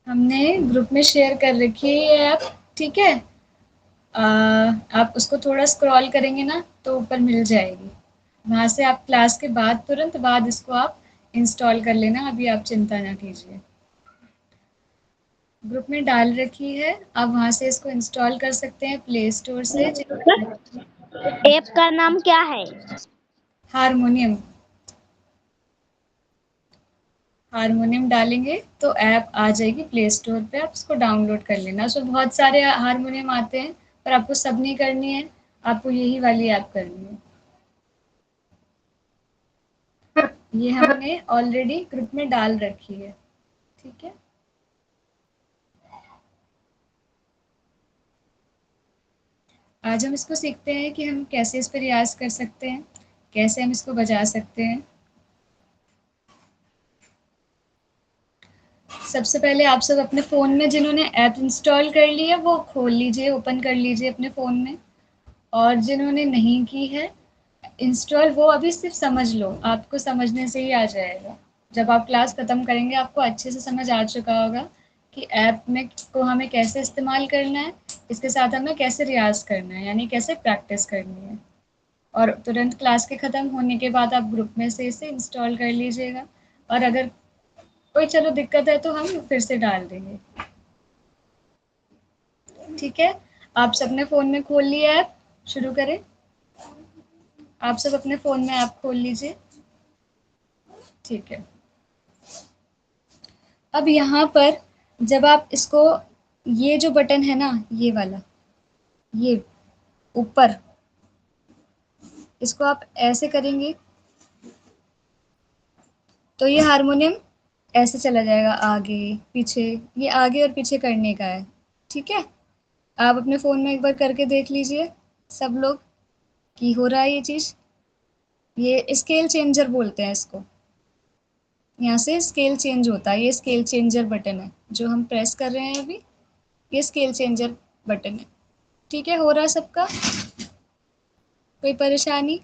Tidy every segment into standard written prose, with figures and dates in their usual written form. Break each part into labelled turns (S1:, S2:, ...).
S1: हमने ग्रुप में शेयर कर रखी है ये ऐप, ठीक है। आ, आप उसको थोड़ा स्क्रॉल करेंगे ना तो ऊपर मिल जाएगी। वहाँ से आप क्लास के बाद तुरंत बाद इसको आप इंस्टॉल कर लेना, अभी आप चिंता ना कीजिए। ग्रुप में डाल रखी है, आप वहाँ से इसको इंस्टॉल कर सकते हैं प्ले स्टोर से।
S2: ऐप का नाम क्या है?
S1: हारमोनियम। हारमोनियम डालेंगे तो ऐप आ जाएगी प्ले स्टोर पे, आप उसको डाउनलोड कर लेना। उसमें बहुत सारे हारमोनियम आते हैं, पर आपको सब नहीं करनी है, आपको यही वाली ऐप करनी है। ये हमने ऑलरेडी ग्रुप में डाल रखी है, ठीक है। आज हम इसको सीखते हैं कि हम कैसे इस पर रियाज़ कर सकते हैं, कैसे हम इसको बजा सकते हैं। सबसे पहले आप सब अपने फ़ोन में जिन्होंने ऐप इंस्टॉल कर ली है वो खोल लीजिए, ओपन कर लीजिए अपने फ़ोन में। और जिन्होंने नहीं की है इंस्टॉल, वो अभी सिर्फ समझ लो, आपको समझने से ही आ जाएगा। जब आप क्लास ख़त्म करेंगे आपको अच्छे से समझ आ चुका होगा कि ऐप में को हमें कैसे इस्तेमाल करना है, इसके साथ हमें कैसे रियाज़ करना है, यानी कैसे प्रैक्टिस करनी है। और तुरंत क्लास के ख़त्म होने के बाद आप ग्रुप में से इसे इंस्टॉल कर लीजिएगा। और अगर कोई चलो दिक्कत है तो हम फिर से डाल देंगे, ठीक है। आप सबने फ़ोन में खोल लिया ऐप, शुरू करें। आप सब अपने फ़ोन में ऐप खोल लीजिए, ठीक है। अब यहाँ पर जब आप इसको, ये जो बटन है ना, ये वाला, ये ऊपर, इसको आप ऐसे करेंगे तो ये हारमोनियम ऐसे चला जाएगा आगे पीछे। ये आगे और पीछे करने का है, ठीक है। आप अपने फ़ोन में एक बार करके देख लीजिए सब लोग कि हो रहा है ये चीज़। ये स्केल चेंजर बोलते हैं इसको। यहाँ से स्केल चेंज होता है, ये स्केल चेंजर बटन है जो हम प्रेस कर रहे हैं अभी, ये स्केल चेंजर बटन है, ठीक है। हो रहा है सबका, कोई परेशानी?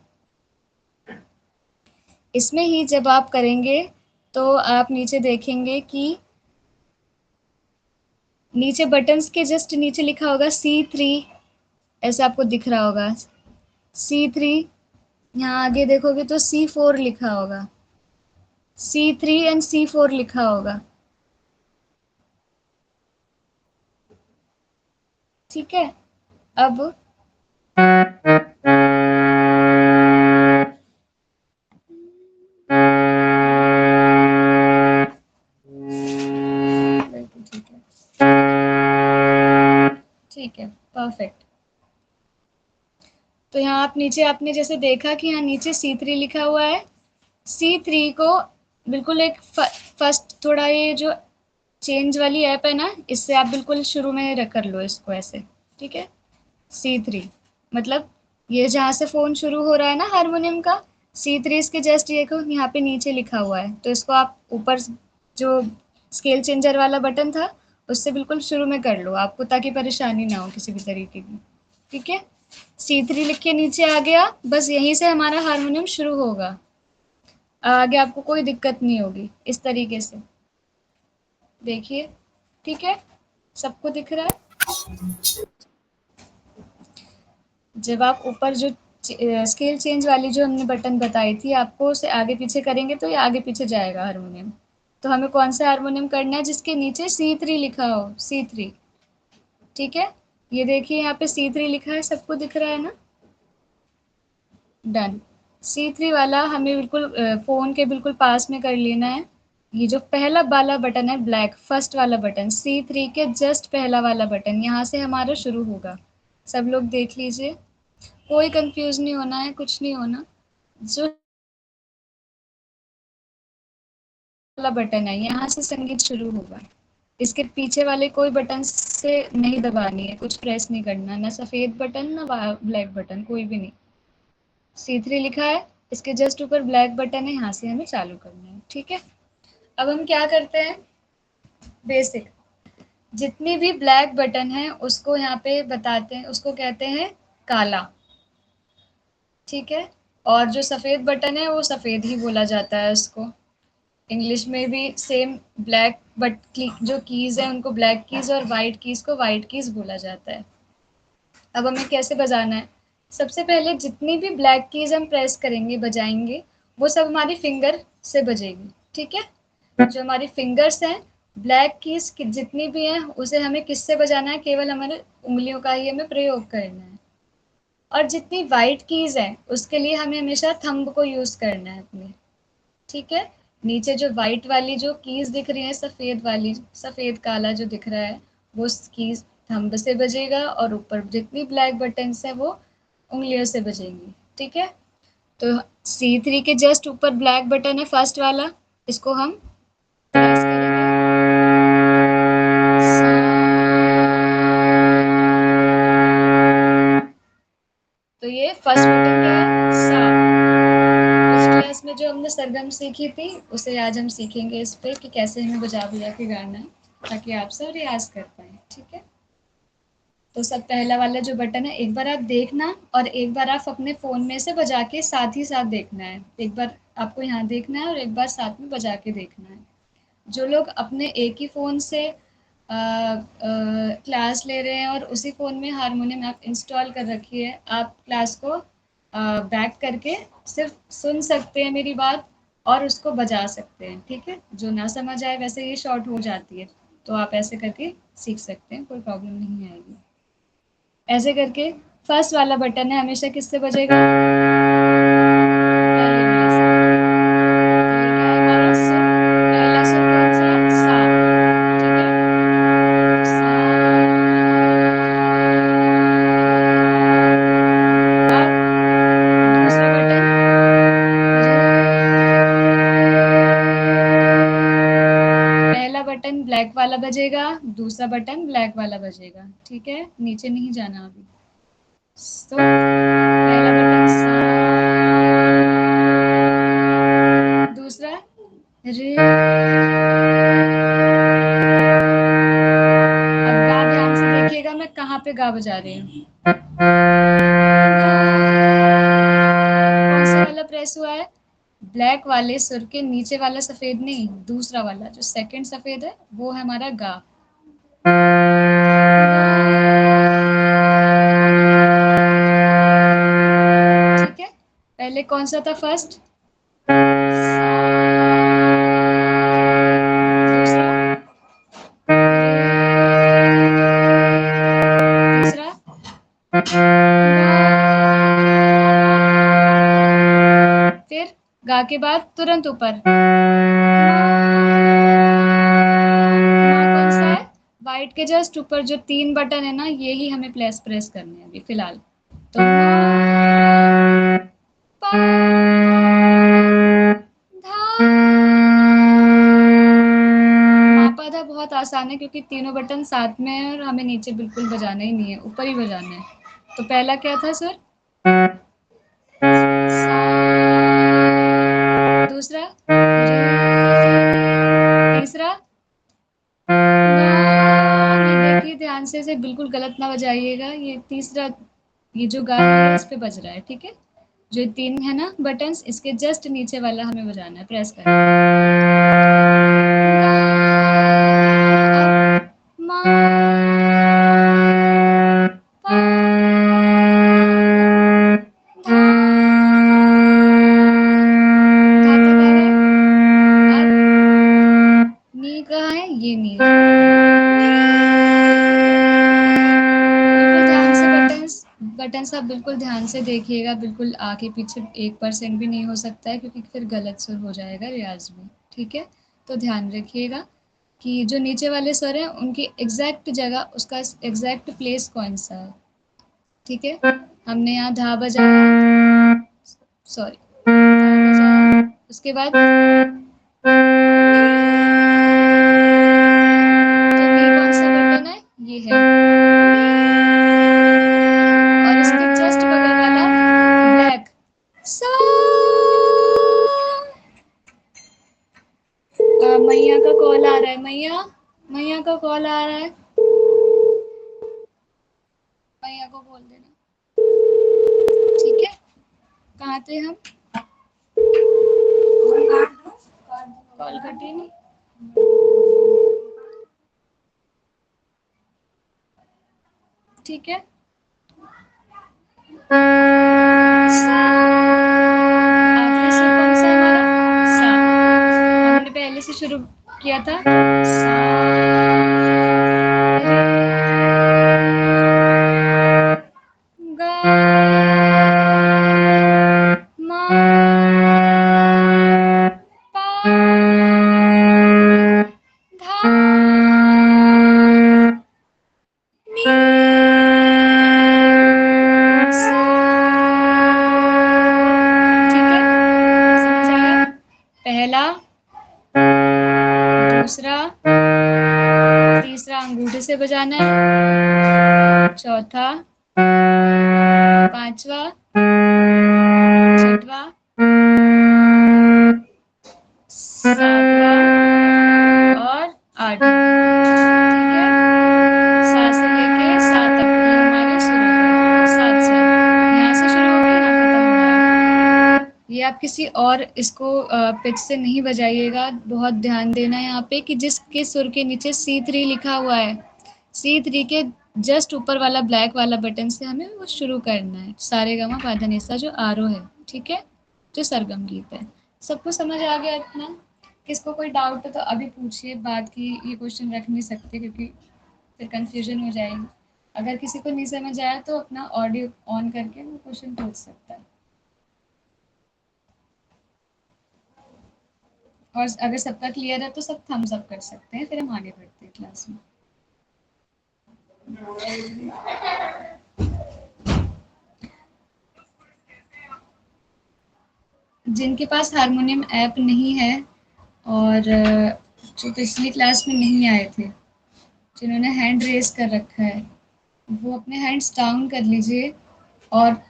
S1: इसमें ही जब आप करेंगे तो आप नीचे देखेंगे कि नीचे बटन्स के जस्ट नीचे लिखा होगा C3, ऐसे आपको दिख रहा होगा C3। यहाँ आगे देखोगे तो C4 लिखा होगा, C3 एंड C4 लिखा होगा, ठीक है। अब ठीक है, परफेक्ट। तो यहाँ आप नीचे आपने जैसे देखा कि यहाँ नीचे C3 लिखा हुआ है, C3 को बिल्कुल एक फर्स्ट थोड़ा ये जो चेंज वाली ऐप है ना, इससे आप बिल्कुल शुरू में कर लो इसको ऐसे, ठीक है। C3 मतलब ये जहाँ से फ़ोन शुरू हो रहा है ना हारमोनियम का, C3 इसके जस्ट ये को यहाँ पे नीचे लिखा हुआ है, तो इसको आप ऊपर जो स्केल चेंजर वाला बटन था उससे बिल्कुल शुरू में कर लो आपको, ताकि परेशानी ना हो किसी भी तरीके की, ठीक है। C3 लिख के नीचे आ गया, बस यहीं से हमारा हारमोनियम शुरू होगा, आगे आपको कोई दिक्कत नहीं होगी। इस तरीके से देखिए, ठीक है, सबको दिख रहा है। जब आप ऊपर जो स्केल चेंज वाली जो हमने बटन बताई थी आपको, उसे आगे पीछे करेंगे तो ये आगे पीछे जाएगा हारमोनियम। तो हमें कौन सा हारमोनियम करना है जिसके नीचे C3 लिखा हो, C3, ठीक है। ये देखिए यहाँ पे C3 लिखा है, सबको दिख रहा है ना, डन। C3 वाला हमें बिल्कुल फ़ोन के बिल्कुल पास में कर लेना है। ये जो पहला वाला बटन है ब्लैक, फर्स्ट वाला बटन, C3 के जस्ट पहला वाला बटन, यहाँ से हमारा शुरू होगा। सब लोग देख लीजिए, कोई कंफ्यूज नहीं होना है, कुछ नहीं होना। जो वाला बटन है यहाँ से संगीत शुरू होगा, इसके पीछे वाले कोई बटन से नहीं दबानी है, कुछ प्रेस नहीं करना, ना सफ़ेद बटन ना ब्लैक बटन, कोई भी नहीं। C3 लिखा है, इसके जस्ट ऊपर ब्लैक बटन है, यहाँ से हमें चालू करना है, ठीक है। अब हम क्या करते हैं, बेसिक जितनी भी ब्लैक बटन है उसको यहाँ पे बताते हैं, उसको कहते हैं काला, ठीक है। और जो सफ़ेद बटन है वो सफ़ेद ही बोला जाता है उसको, इंग्लिश में भी सेम ब्लैक, बट जो कीज है उनको ब्लैक कीज और वाइट कीज को वाइट कीज बोला जाता है। अब हमें कैसे बजाना है? सबसे पहले जितनी भी ब्लैक कीज हम प्रेस करेंगे, बजाएंगे, वो सब हमारी फिंगर से बजेगी, ठीक है। जो हमारी फिंगर्स हैं, ब्लैक कीज जितनी भी हैं, उसे हमें किससे बजाना है? केवल हमारे उंगलियों का ही हमें प्रयोग करना है। और जितनी वाइट कीज है, उसके लिए हमें हमेशा थंब को यूज करना है अपने, ठीक है। नीचे जो वाइट वाली जो कीज दिख रही है, सफेद वाली, सफेद काला जो दिख रहा है, वो कीज थंब से बजेगा, और ऊपर जितनी ब्लैक बटन्स है वो उंगलियों से बजेंगी, ठीक है। तो C3 के जस्ट ऊपर ब्लैक बटन है, फर्स्ट वाला, इसको हम प्रेस करेंगे। तो ये फर्स्ट बटन क्या है? सा। इस क्लास में जो हमने सरगम सीखी थी, उसे आज हम सीखेंगे इस पे कि कैसे हमें बजा बजा के गाना है, ताकि आप सब रियाज कर पाए, ठीक है। तो सब पहला वाला जो बटन है, एक बार आप देखना, और एक बार आप अपने फ़ोन में से बजा के साथ ही साथ देखना है। एक बार आपको यहाँ देखना है और एक बार साथ में बजा के देखना है। जो लोग अपने एक ही फ़ोन से क्लास ले रहे हैं और उसी फ़ोन में हारमोनियम ऐप इंस्टॉल कर रखी है, आप क्लास को बैक करके सिर्फ सुन सकते हैं मेरी बात, और उसको बजा सकते हैं, ठीक है। जो ना समझ आए, वैसे ये शॉर्ट हो जाती है, तो आप ऐसे करके सीख सकते हैं, कोई प्रॉब्लम नहीं आएगी। ऐसे करके फर्स्ट वाला बटन है, हमेशा किससे बजेगा? पहली उंगली से। तो ये क्या है हमारा सुर? पहला सुर कौन सा है? सा, ठीक है। सा। अब दूसरा बटन रे। पहला बटन ब्लैक वाला बजेगा, दूसरा बटन ब्लैक वाला बजेगा, ठीक है। नीचे नहीं जाना अभी। तो पहला बटन सा, दूसरा रे। अब गा ध्यान से देखिएगा, मैं कहाँ पे गा बजा रही हूँ। कौन सा वाला प्रेस हुआ है? ब्लैक वाले सुर के नीचे वाला सफेद नहीं, दूसरा वाला जो सेकंड सफेद है, वो है हमारा गा। ठीक है। पहले कौन सा था फर्स्ट? दूसरा तीसरा फिर गा के बाद तुरंत ऊपर कौन सा है? वाइट के जस्ट ऊपर जो तीन बटन है ना, ये ही हमें प्रेस प्रेस करने हैं अभी फिलहाल। तो पा, धा। मापा बहुत आसान है, क्योंकि तीनों बटन साथ में है और हमें नीचे बिल्कुल बजाना ही नहीं है, ऊपर ही बजाना है। तो पहला क्या था सर? सा। दूसरा रे। तीसरा ये देखिए ध्यान से, इसे बिल्कुल गलत ना बजाइएगा। ये तीसरा, ये जो गा है इस पे बज रहा है, ठीक है। जो तीन है ना बटन्स, इसके जस्ट नीचे वाला हमें बजाना है, प्रेस करना है। मा, पा, धा। धा तक आ रहा है। अब नी कहाँ है? ये नी है। बिल्कुल ध्यान से बटन्स, बटन्स आप बिल्कुल ध्यान से देखिएगा, बिल्कुल आगे पीछे 1% भी नहीं हो सकता है, क्योंकि फिर गलत सुर हो जाएगा रियाज में, ठीक है। तो ध्यान रखिएगा कि जो नीचे वाले स्वर हैं, उनकी एग्जैक्ट जगह, उसका एग्जैक्ट प्लेस कौन सा है, ठीक है। हमने यहाँ धा बजाया, सॉरी, धा बजाया, उसके बाद तो नी कौन सा बटन है? ये है। और इसके जस्ट बगल वाला ब्लैक सा। मैया का कॉल आ रहा है, मैया, मैया का कॉल आ रहा है, मैया को बोल देना, ठीक है। कहाँ थे हम? कॉल कटी नहीं। ठीक है, आखिरी सुर कौन सा है हमारा? सा। हमने पहले से शुरू किया था सा रे गा मा पा धा नी सा। ठीक है, समझ आया? पहला, दूसरा, तीसरा अंगूठे से बजाना है, चौथा, पांचवा, छठवा, सातवा और आठवा। ठीक है, सा से लेके सा तक ये हमारे सुर हो गए, सात से यहाँ से शुरू होके यहाँ खत्म हो जाएगा। ये आप किसी और इसको पिच से नहीं बजाइएगा, बहुत ध्यान देना है यहाँ पे कि जिसके सुर के नीचे C3 लिखा हुआ है, C3 के जस्ट ऊपर वाला ब्लैक वाला बटन से हमें वो शुरू करना है, सारे गामा पाधा निसा जो आरो है। ठीक है, जो सरगम गीत है। सबको समझ आ गया इतना? किसको कोई डाउट है तो अभी पूछिए, बाद की ये क्वेश्चन रख नहीं सकते क्योंकि फिर कंफ्यूजन हो जाएगी। अगर किसी को नहीं समझ आया तो अपना ऑडियो ऑन करके वो क्वेश्चन पूछ सकता है। और अगर सबका क्लियर है तो सब थम्स अप कर सकते हैं, फिर हम आगे बढ़ते हैं क्लास में। जिनके पास हारमोनियम ऐप नहीं है और जो पिछली क्लास में नहीं आए थे, जिन्होंने हैंड रेज कर रखा है, वो अपने हैंड्स डाउन कर लीजिए और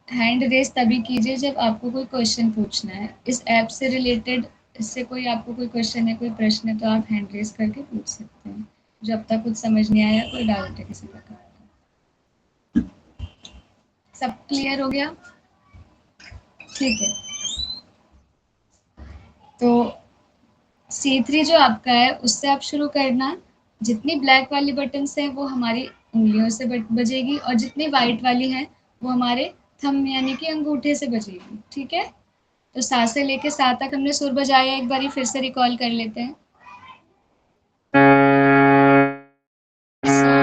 S1: हैंड रेज तभी कीजिए जब आपको कोई क्वेश्चन पूछना है इस ऐप से रिलेटेड। इससे कोई आपको कोई क्वेश्चन है, कोई प्रश्न है, तो आप हैंड रेज करके पूछ सकते हैं। जब तक कुछ समझ नहीं आया, कोई डाउट है किसी प्रकार का। सब क्लियर हो गया? ठीक है, तो C3 जो आपका है उससे आप शुरू करना। जितनी ब्लैक वाली बटन्स हैं वो हमारी उंगलियों से बजेगी और जितनी वाइट वाली हैं वो हमारे थंब यानी कि अंगूठे से बजेगी। ठीक है, तो सा से लेके सा तक हमने सुर बजाया, एक बारी फिर से रिकॉल कर लेते हैं। सा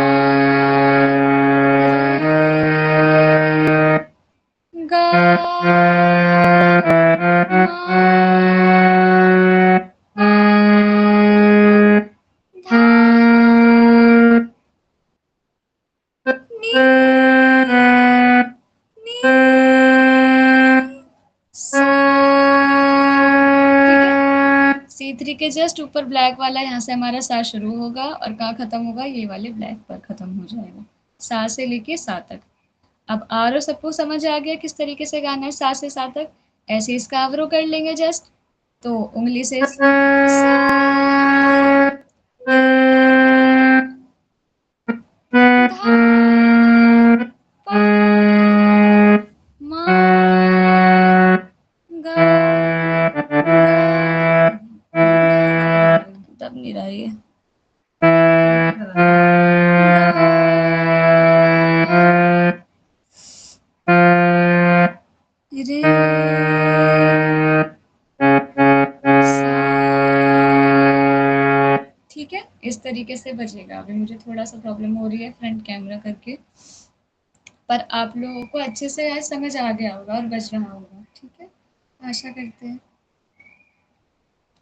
S1: रे गा मा पा धा नी नी सा। ठीक है, C3 के जस्ट ऊपर ब्लैक वाला यहाँ से हमारा सा शुरू होगा और कहाँ खत्म होगा, ये वाले ब्लैक पर खत्म हो जाएगा, सा से लेके सा तक। अब आरो सबको समझ आ गया किस तरीके से गाना है सा से सा तक? ऐसे इसका आवरो कर लेंगे जस्ट, तो उंगली से सा धा पा मा गा तब नहीं रहा ये रे सा। ठीक है, इस तरीके से बजेगा। अभी मुझे थोड़ा सा प्रॉब्लम हो रही है फ्रंट कैमरा करके, पर आप लोगों को अच्छे से आज समझ आ गया होगा और बज रहा होगा। ठीक है, आशा करते हैं।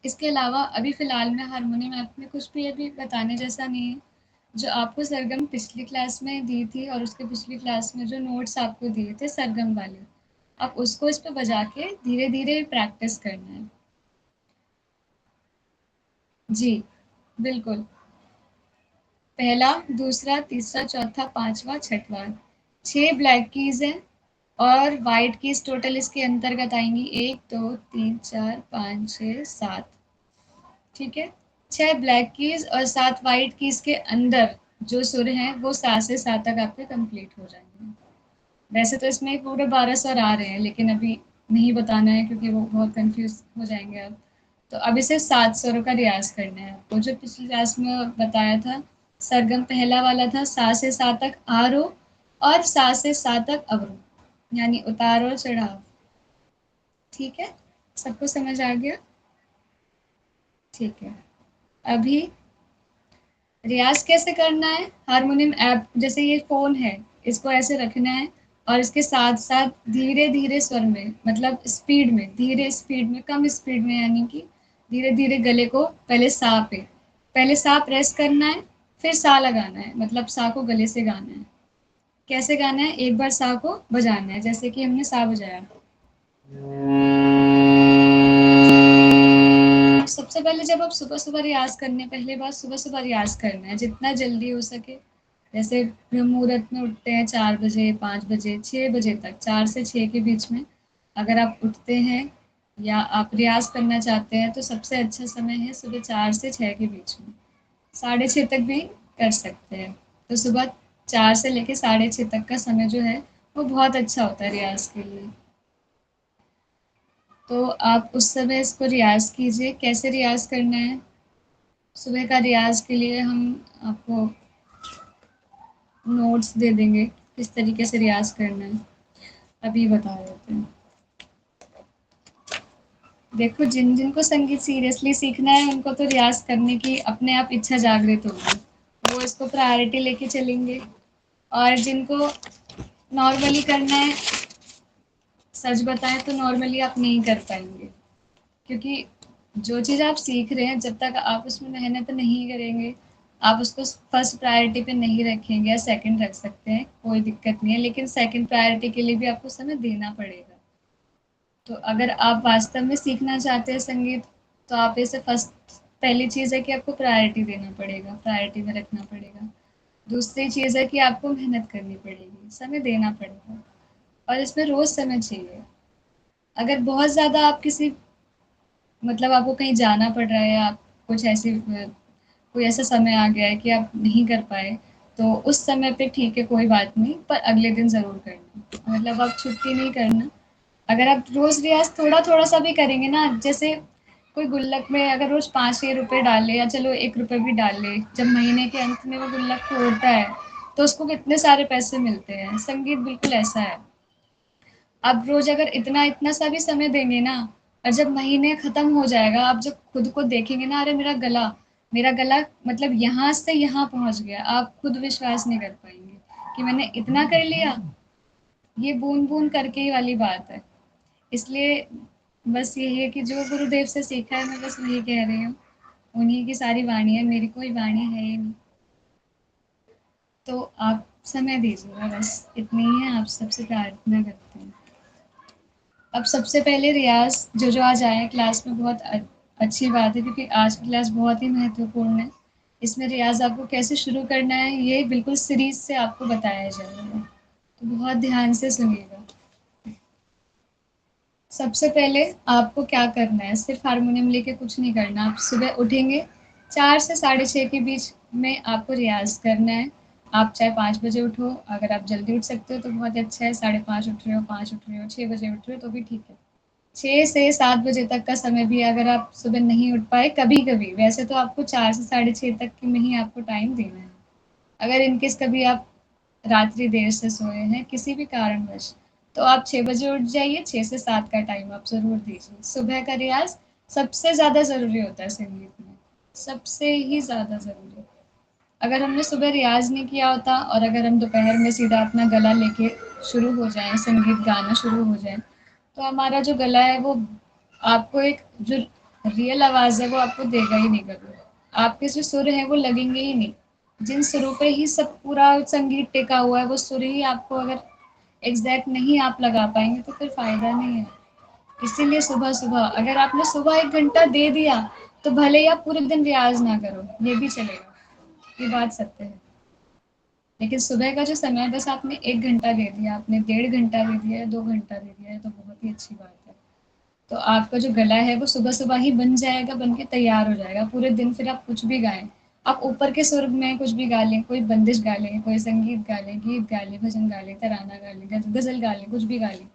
S1: इसके अलावा अभी फ़िलहाल में हारमोनियम ऐप में कुछ भी अभी बताने जैसा नहीं है। जो आपको सरगम पिछली क्लास में दी थी और उसके पिछली क्लास में जो नोट्स आपको दिए थे सरगम वाले, आप उसको इस पे बजा के धीरे-धीरे प्रैक्टिस करना है। जी, बिल्कुल। पहला, दूसरा, तीसरा, चौथा, पाँचवाँ, छठवाँ। 6 ब्लैक कीज़ हैं और व्हाइट कीज़ टोटल इसके अंतर्गत आएँगी 1, 2, 3, 4, 5, 6, 7। ठीक है? 6 ब्लैक कीज़ और 7 व्हाइट कीज़ के अंदर जो सुर हैं वो सा से सा तक आपके कंप्लीट हो जाएँगे। वैसे तो इसमें पूरे 12 स्वर आ रहे हैं, लेकिन अभी नहीं बताना है क्योंकि वो बहुत कन्फ्यूज़ हो जाएँगे आप। तो अब इसे 7 स्वरों का रियाज़ करना है आपको। जो पिछली क्लास में बताया था, सरगम पहला वाला था सा से सा तक आरोह और सा से सा तक अवरोह, यानी उतार और चढ़ाव। ठीक है? सबको समझ आ गया? ठीक है। अभी रियाज़ कैसे करना है? हारमोनियम ऐप जैसे ये फ़ोन है, इसको ऐसे रखना है और इसके साथ-साथ धीरे-धीरे स्वर में, मतलब स्पीड में, धीरे स्पीड में, कम स्पीड में, यानी कि धीरे-धीरे गले को पहले सा पे, पहले सा प्रेस करना है, फिर सा लगाना है, मतलब सा को गले से गाना है। कैसे गाना है? एक बार सा को बजाना है, जैसे कि हमने सा बजाया। सबसे पहले जब आप सुबह-सुबह रियाज़ करने पहले बार सुबह-सुबह रियाज़ करना है, जितना जल्दी हो सके। जैसे मुहूर्त में उठते हैं 4 बजे, 5 बजे, 6 बजे तक, 4 से 6 के बीच में अगर आप उठते हैं या आप रियाज़ करना चाहते हैं, तो सबसे अच्छा समय है सुबह 4 से 6 के बीच में। साढ़े 6 तक भी कर सकते हैं। तो सुबह 4 से लेके साढ़े 6 तक का समय जो है, वो बहुत अच्छा होता है रियाज़ के लिए। तो आप उस समय इसको रियाज़ कीजिए। कैसे रियाज़ करना है? सुबह का रियाज़ के लिए हम आपको नोट्स दे देंगे, किस तरीके से रियाज़ करना है। अभी बता देते हैं। देखो, जिनको संगीत सीरियसली सीखना है, उनको तो रियाज़ करने की अपने आप इच्छा जागृत होगी। वो इसको प्रायोरिटी लेके चलेंगे और जिनको नॉर्मली करना है, सच बताएँ तो नॉर्मली आप नहीं कर पाएँगे। क्योंकि जो चीज़ आप सीख रहे हैं, जब तक आप उसमें मेहनत नहीं करेंगे, आप उसको फर्स्ट प्रायोरिटी पे नहीं रखेंगे या सेकंड रख सकते हैं, कोई दिक्कत नहीं है, लेकिन सेकंड प्रायोरिटी के लिए भी आपको समय देना पड़ेगा। तो अगर आप वास्तव में सीखना चाहते हैं संगीत, तो आप इसे फर्स्ट पहली चीज़ है कि आपको प्रायोरिटी देना पड़ेगा, प्रायोरिटी में रखना पड़ेगा। दूसरी चीज़ है कि आपको मेहनत करनी पड़ेगी, समय देना पड़ेगा और इसमें रोज़ समय चाहिए। अगर बहुत ज़्यादा आप किसी मतलब आपको कहीं जाना पड़ रहा है या कुछ ऐसी कोई ऐसा समय आ गया है कि आप नहीं कर पाए, तो उस समय पे ठीक है, कोई बात नहीं, पर अगले दिन ज़रूर करना। मतलब आप छुट्टी नहीं करना। अगर आप रोज़ रियाज़ थोड़ा-थोड़ा सा भी करेंगे ना, जैसे कोई गुल्लक में अगर रोज़ 5-6 रुपए डाले या चलो 1 रुपए भी डाले, जब महीने के अंत में वो गुल्लक तोड़ता है, तो उसको कितने सारे पैसे मिलते हैं। संगीत बिल्कुल ऐसा है। आप रोज़ अगर इतना-इतना सा भी समय देंगे ना और जब महीने ख़त्म हो जाएगा, आप जब खुद को देखेंगे ना, अरे मेरा गला मतलब यहाँ से यहाँ पहुँच गया, आप खुद विश्वास नहीं कर पाएँगे कि मैंने इतना कर लिया। ये बूँद-बूँद करके ही वाली बात है। इसलिए बस यही है कि जो गुरुदेव से सीखा है, मैं बस वही कह रही हूँ। उन्हीं की सारी वाणी है, मेरी कोई वाणी है ही नहीं। तो आप समय दीजिएगा, बस इतनी ही है, आप सबसे प्रार्थना करते हैं। अब सबसे पहले रियाज़ जो आज आए हैं क्लास में, बहुत अच्छी बात है क्योंकि आज की क्लास बहुत ही महत्वपूर्ण है। इसमें रियाज़ आपको कैसे शुरू करना है, ये बिल्कुल सीरीज़ से आपको बताया जाएगा। तो बहुत ध्यान से सुनिएगा। सबसे पहले आपको क्या करना है, सिर्फ़ हारमोनियम लेके कुछ नहीं करना। आप सुबह उठेंगे, 4 से साढ़े 6 के बीच में आपको रियाज़ करना है। आप चाहे 5 बजे उठो, अगर आप जल्दी उठ सकते हो तो बहुत अच्छा है, साढ़े 5 उठ रहे हो, 5 उठ रहे हो, 6 बजे उठ रहे हो तो भी ठीक है। 6 से 7 बजे तक का समय भी अगर आप सुबह नहीं उठ पाए कभी-कभी, वैसे तो आपको 4 से साढ़े 6 तक में ही आपको टाइम देना है। अगर इन केस कभी आप रात्रि देर से सोए हैं किसी भी कारणवश, तो आप 6 बजे उठ जाइए, 6 से 7 का टाइम आप ज़रूर दीजिए। सुबह का रियाज़ सबसे ज़्यादा ज़रूरी होता है संगीत में, सबसे ही ज़्यादा ज़रूरी। अगर हमने सुबह रियाज़ नहीं किया होता और अगर हम दोपहर में सीधा अपना गला लेके शुरू हो जाएँ, संगीत गाना शुरू हो जाएँ, तो हमारा जो गला है वो आपको एक जो रियल आवाज़ है वो आपको देगा ही नहीं कभी। आपके जो सुर हैं वो लगेंगे ही नहीं। जिन सुरों पे ही सब पूरा संगीत टिका हुआ है, वो सुर ही आपको अगर एग्ज़ैक्ट नहीं आप लगा पाएँगे तो फिर फ़ायदा नहीं है। इसीलिए सुबह-सुबह अगर आपने सुबह 1 घंटा दे दिया, तो भले ही आप पूरे दिन रियाज़ ना करो, ये भी चलेगा। ये बात सत्य है। लेकिन सुबह का जो समय है बस आपने 1 घंटा दे दिया, आपने 1.5 घंटा दे दिया है, 2 घंटा दे दिया है, तो बहुत ही अच्छी बात है। तो आपका जो गला है वो सुबह-सुबह ही बन जाएगा, बन के तैयार हो जाएगा। पूरे दिन फिर आप कुछ भी गाएँ। आप ऊपर के सुर में कुछ भी गा लें, कोई बंदिश गा लें, कोई संगीत गा लें, गीत गा लें, भजन गा लें, तराना गा लें, गज़ल गा लें, कुछ भी गा लें।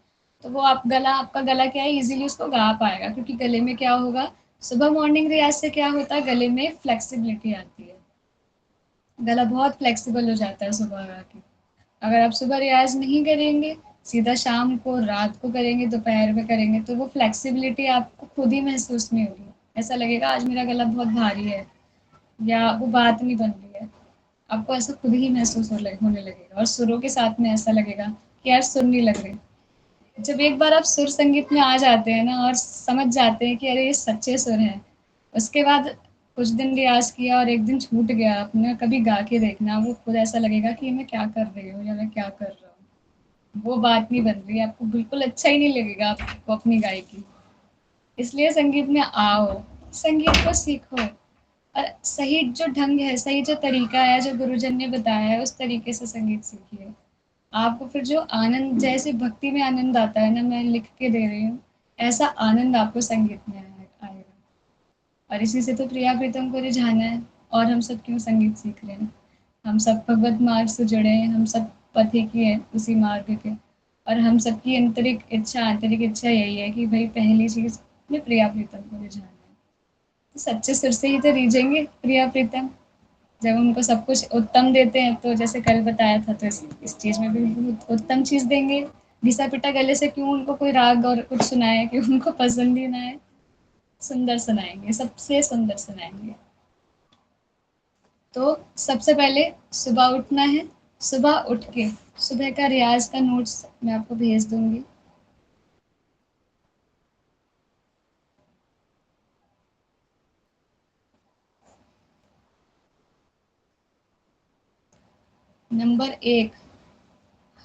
S1: तो वो आप गला आपका गला क्या है ईज़िली उसको गा पाएगा क्योंकि गले में क्या होगा, सुबह मॉर्निंग रियाज से क्या होता है, गले में फ्लेक्सिबिलिटी आती है, गला बहुत फ्लेक्सिबल हो जाता है सुबह गा के। अगर आप सुबह रियाज नहीं करेंगे, सीधा शाम को, रात को करेंगे, दोपहर में करेंगे, तो वो फ्लेक्सिबिलिटी आपको खुद ही महसूस नहीं होगी। ऐसा लगेगा आज मेरा गला बहुत भारी है, या वो बात नहीं बन रही है। आपको ऐसा खुद ही महसूस होने लगेगा, और सुरों के साथ में ऐसा लगेगा कि यार सुर नहीं लग रहे। जब एक बार आप सुर संगीत में आ जाते हैं ना, और समझ जाते हैं कि अरे ये सच्चे सुर हैं, उसके बाद कुछ दिन रियाज़ किया और एक दिन छूट गया, आपने कभी गा के देखना, वो खुद ऐसा लगेगा कि मैं क्या कर रही हूँ या मैं क्या कर रहा हूँ। वो बात नहीं बन रही है, आपको बिल्कुल अच्छा ही नहीं लगेगा आपको अपनी गायकी। इसलिए संगीत में आओ, संगीत को सीखो, और सही जो ढंग है, सही जो तरीका है, जो गुरुजन ने बताया है, उस तरीके से संगीत सीखिए। आपको फिर जो आनंद, जैसे भक्ति में आनंद आता है ना, मैं लिख के दे रही हूँ, ऐसा आनंद आपको संगीत में आएगा। और इसी से तो प्रिया प्रीतम को रिझाना है, और हम सब क्यों संगीत सीख रहे हैं। हम सब भगवत मार्ग से जुड़े हैं, हम सब पथिक ही हैं उसी मार्ग के, और हम सबकी आंतरिक इच्छा यही है कि भाई पहली चीज में प्रिया प्रीतम को रिझाना है। तो सच्चे सुर से ही तो रीझेंगे प्रिया प्रीतम। जब उनको सब कुछ उत्तम देते हैं, तो जैसे कल बताया था, तो इस चीज में भी बहुत उत्तम चीज देंगे। घिसा पिटा गले से क्यों उनको कोई राग और कुछ सुनाए कि उनको पसंद ही ना है। सुंदर सुनाएंगे, सबसे सुंदर सुनाएंगे। तो सबसे पहले सुबह उठना है। सुबह उठ के सुबह का रियाज का नोट्स मैं आपको भेज दूंगी। नंबर 1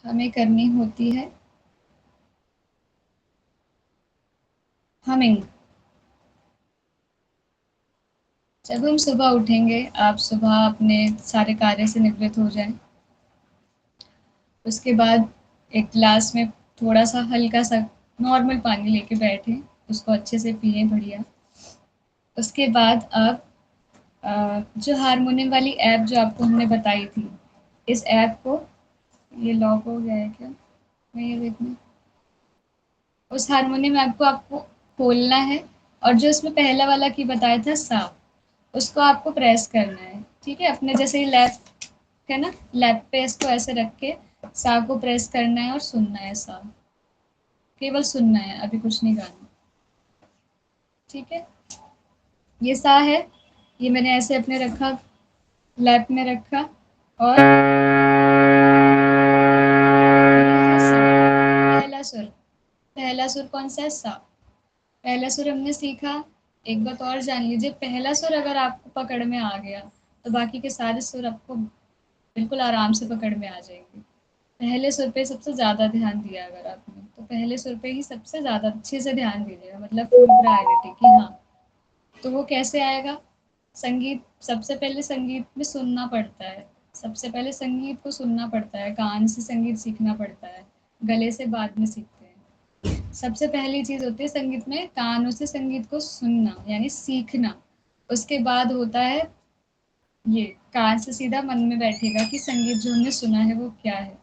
S1: हमें करनी होती है हमिंग। जब हम सुबह उठेंगे, आप सुबह अपने सारे कार्य से निवृत्त हो जाएं, उसके बाद एक ग्लास में थोड़ा सा हल्का सा नॉर्मल पानी लेके बैठें, उसको अच्छे से पिए बढ़िया। उसके बाद आप जो हारमोनियम वाली ऐप जो आपको हमने बताई थी, इस ऐप को, ये लॉक हो गया है क्या, मैं ये देखना, उस हारमोनियम ऐप को आपको खोलना है, और जो उसमें पहला वाला की बताया था सा, उसको आपको प्रेस करना है। ठीक है, अपने जैसे ही लैप है ना, लैप पे इसको ऐसे रख के सा को प्रेस करना है और सुनना है सा, केवल सुनना है, अभी कुछ नहीं गाना। ठीक है, ये सा है, ये मैंने ऐसे अपने रखा, लैप में रखा, और ये है सा, पहला सुर। पहला सुर कौन सा है, सा। पहला सुर हमने सीखा। एक बात और जान लीजिए, पहला सुर अगर आपको पकड़ में आ गया, तो बाकी के सारे सुर आपको बिल्कुल आराम से पकड़ में आ जाएंगे। पहले सुर पे सबसे ज़्यादा ध्यान दिया अगर आपने, तो पहले सुर पे ही सबसे ज़्यादा अच्छे से ध्यान दीजिएगा, मतलब फुल प्रायोरिटी कि हाँ। तो वो कैसे आएगा, संगीत सबसे पहले संगीत में सुनना पड़ता है। सबसे पहले संगीत को सुनना पड़ता है, कान से संगीत सीखना पड़ता है, गले से बाद में सीखते हैं। सबसे पहली चीज़ होती है संगीत में कानों से संगीत को सुनना, यानी सीखना। उसके बाद होता है ये, कान से सीधा मन में बैठेगा कि संगीत जो हमने सुना है वो क्या है।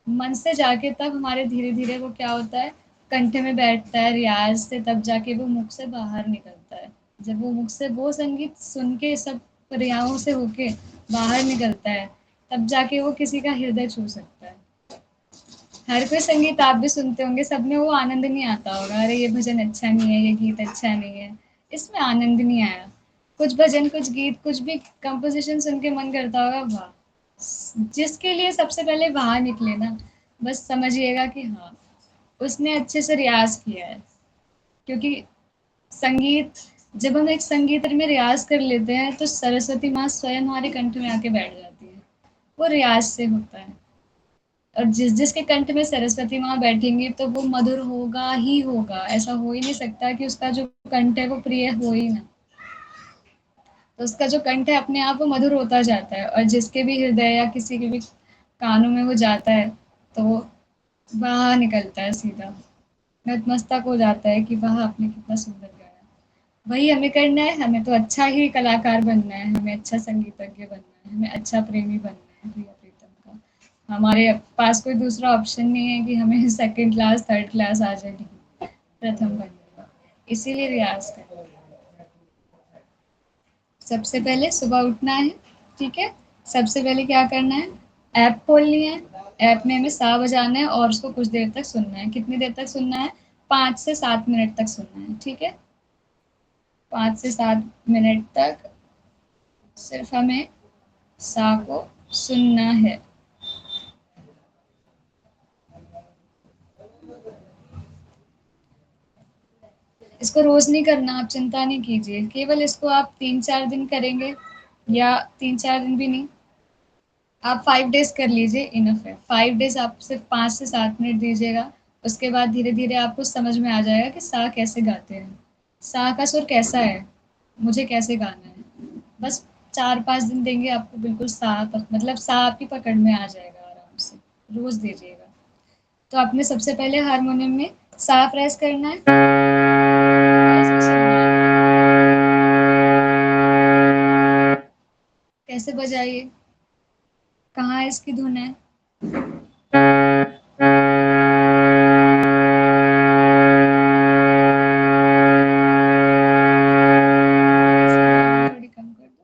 S1: मन से जाके तब हमारे धीरे धीरे वो क्या होता है, कंठ में बैठता है, रियाज से तब जाके वो मुख से बाहर निकलता है। जब वो मुख से वो संगीत सुन के सब क्रियाओं से होके बाहर निकलता है, तब जाके वो किसी का हृदय छू सकता है। हर कोई संगीत आप भी सुनते होंगे, सब में वो आनंद नहीं आता होगा, अरे ये भजन अच्छा नहीं है, ये गीत अच्छा नहीं है, इसमें आनंद नहीं आया। कुछ भजन, कुछ गीत, कुछ भी कंपोजिशन सुन के मन करता होगा वाह। जिसके लिए सबसे पहले बाहर निकले ना, बस समझिएगा कि हाँ, उसने अच्छे से रियाज किया है। क्योंकि संगीत, जब हम एक संगीत में रियाज कर लेते हैं, तो सरस्वती माँ स्वयं हमारे कंठ में आके बैठ जाती है। वो रियाज से होता है। और जिस जिसके कंठ में सरस्वती माँ बैठेंगी, तो वो मधुर होगा ही होगा, ऐसा हो ही नहीं सकता कि उसका जो कंठ है वो प्रिय हो ही ना। तो उसका जो कंठ है अपने आप वो मधुर होता जाता है, और जिसके भी हृदय या किसी के भी कानों में वो जाता है, तो वो बाहर निकलता है सीधा, नतमस्तक हो जाता है कि वाह आपने कितना सुंदर गाया। वही हमें करना है, हमें तो अच्छा ही कलाकार बनना है, हमें अच्छा संगीतज्ञ बनना है, हमें अच्छा प्रेमी बनना है प्रिया प्रीतम का। हमारे पास कोई दूसरा ऑप्शन नहीं है कि हमें सेकंड क्लास थर्ड क्लास आ जाए, नहीं, प्रथम बनना है। इसीलिए रियाज करें। सबसे पहले सुबह उठना है, ठीक है। सबसे पहले क्या करना है, ऐप खोलनी है। ऐप में हमें सा बजाना है और उसको कुछ देर तक सुनना है। कितनी देर तक सुनना है, 5 से 7 मिनट तक सुनना है, ठीक है। 5 से 7 मिनट तक सिर्फ हमें सा को सुनना है। इसको रोज नहीं करना, आप चिंता नहीं कीजिए, केवल इसको आप 3-4 दिन करेंगे, या 3-4 दिन भी नहीं, आप 5 डेज कर लीजिए, इनफ है। 5 डेज आप सिर्फ 5 से 7 मिनट दीजिएगा। उसके बाद धीरे धीरे आपको समझ में आ जाएगा कि सा कैसे गाते हैं, सा का सुर कैसा है, मुझे कैसे गाना है। बस 4-5 दिन देंगे, आपको बिल्कुल सा मतलब सा आपकी पकड़ में आ जाएगा आराम से। रोज दीजिएगा। तो आपने सबसे पहले हारमोनियम में सा प्रेस करना है और इसको सुनना है। कैसे बजाइए, कहाँ इसकी धुन है। थोड़ी कम कर दो।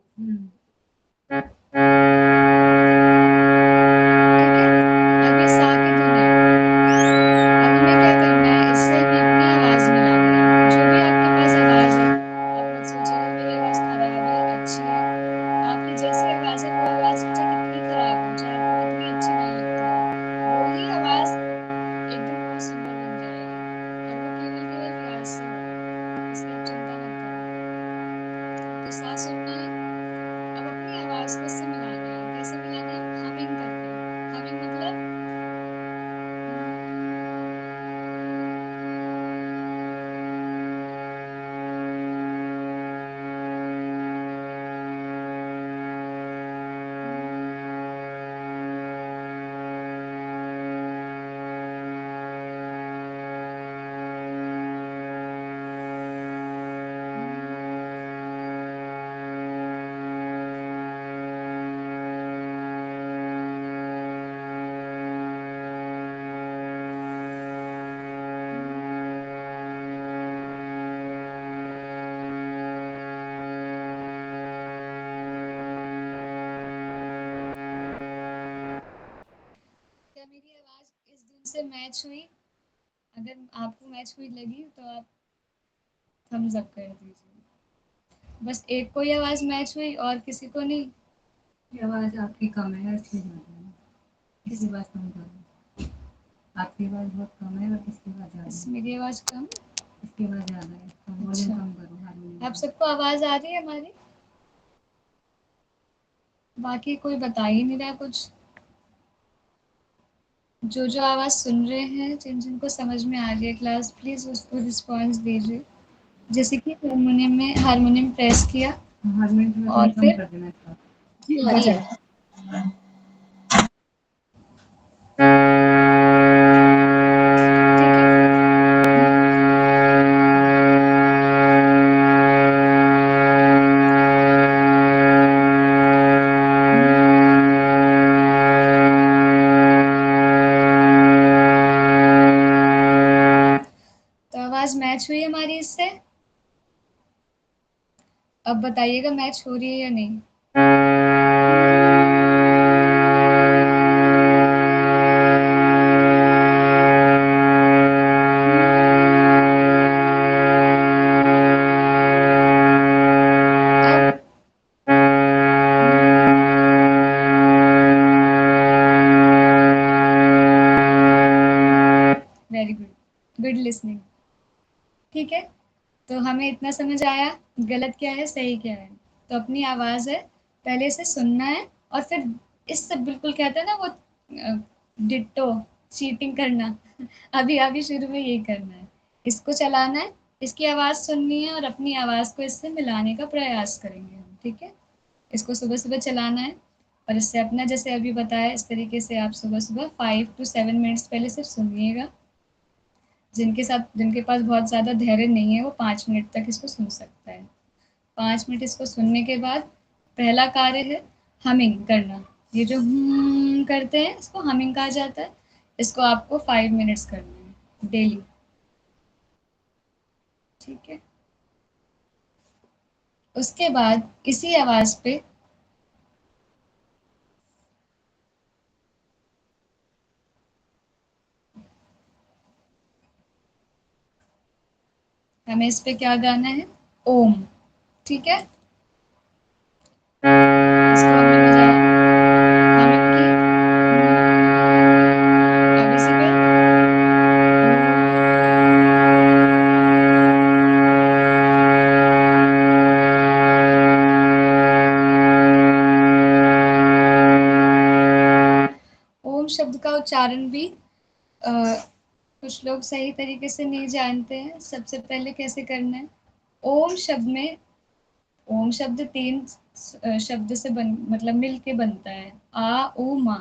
S1: ठीक है, अब ये सा की धुन है। अब हमें क्या करना है, इससे हमें अपनी आवाज मिलानी है। जो भी आपके पास आवाज है, आप मत सोचिएगा मेरी आवाज खराब है, अच्छी है। आपकी जैसी आवाज है, वो आवाज चाहे कितनी खराब हो, चाहे आपको कितनी अच्छी ना लगती हो, वो ही आवाज एक दिन बहुत सुंदर बन जाएगी। और वो केवल केवल रियाज से होगा, इसकी आप चिंता मत करो। तो सा सुनना है। अब अपनी आवाज को इससे मिलाना है। कैसे मिलाना है, हमिंग करके। हमिंग मतलब क्या मेरी आवाज इस दिन से मैच हुई? अगर आपको मैच हुई लगी तो आप थम्स अप कर दीजिए। बस एक को ही आवाज मैच हुई और किसी को नहीं?
S3: ये आवाज आपकी कम है, अच्छी ज़्यादा है। किसी बात कम करो। आपकी आवाज बहुत कम है और किसकी आवाज ज़्यादा है।
S1: मेरी आवाज कम,
S3: इसकी आवाज ज़्यादा है, तो वॉल्यूम
S1: अच्छा।
S3: कम करो हारमोनियम
S1: आप
S3: का।
S1: सबको आवाज आ रही है हमारी? बाकी कोई बता ही नहीं रहा कुछ। जो जो आवाज सुन रहे हैं, जिन जिनको समझ में आ रही है क्लास, प्लीज उसको रिस्पॉन्स दीजिए। जैसे कि हारमोनियम में हारमोनियम प्रेस किया
S3: हारमोनियम का
S1: और
S3: कम
S1: फिर
S3: कर देना था।
S1: बजाया। ठीक है। तो आवाज मैच हुई हमारी इससे। अब बताइएगा मैच हो रही है या नहीं। अब वेरी गुड, गुड लिसनिंग। ठीक है, तो हमें इतना समझ आया गलत क्या है, सही क्या है। तो अपनी आवाज है, पहले इसे सुनना है और फिर इससे बिल्कुल कहते हैं ना वो डिट्टो चीटिंग करना अभी अभी शुरू में यही करना है। इसको चलाना है, इसकी आवाज सुननी है और अपनी आवाज को इससे मिलाने का प्रयास करेंगे हम, ठीक है। इसको सुबह सुबह चलाना है और इससे अपना जैसे अभी बताया इस तरीके से आप सुबह सुबह 5 to 7 मिनट्स पहले सिर्फ सुनिएगा। जिनके पास बहुत ज़्यादा धैर्य नहीं है वो 5 मिनट तक इसको सुन सकता है। 5 मिनट इसको सुनने के बाद पहला कार्य है हमिंग करना। ये जो करते हैं इसको हमिंग कहा जाता है। इसको आपको 5 मिनट्स करना है डेली, ठीक है। उसके बाद इसी आवाज पे हमें इस पे क्या गाना है, ओम। ठीक है, इसको हमने बजाया, हमिंग की। अब इसी पे ओम शब्द का उच्चारण भी कुछ लोग सही तरीके से नहीं जानते हैं। सबसे पहले कैसे करना है, ओम शब्द में, ओम शब्द तीन शब्द से मतलब मिल के बनता है, आ उ मा।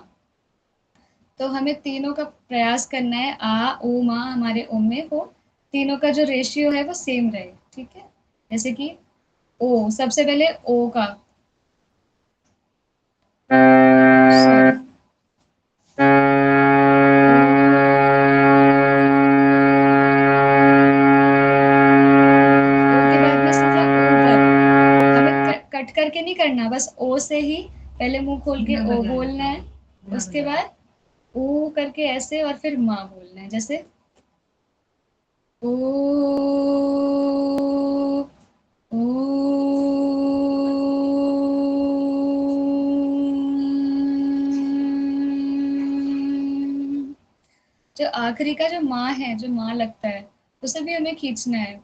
S1: तो हमें तीनों का प्रयास करना है, आ उ मा हमारे ओम में हो, तीनों का जो रेशियो है वो सेम रहे। ठीक है, जैसे कि ओ, सबसे पहले ओ का, सॉरी, ओ के बाद में सीधा ऊपर, हमें कट करके नहीं करना, बस ओ से ही पहले मुंह खोल के ओ बोलना है, उसके बाद ऊ करके ऐसे, और फिर माँ बोलना है, जैसे ओ, ओ, जो आखिरी का जो माँ है, जो माँ लगता है, उसे भी हमें खींचना है।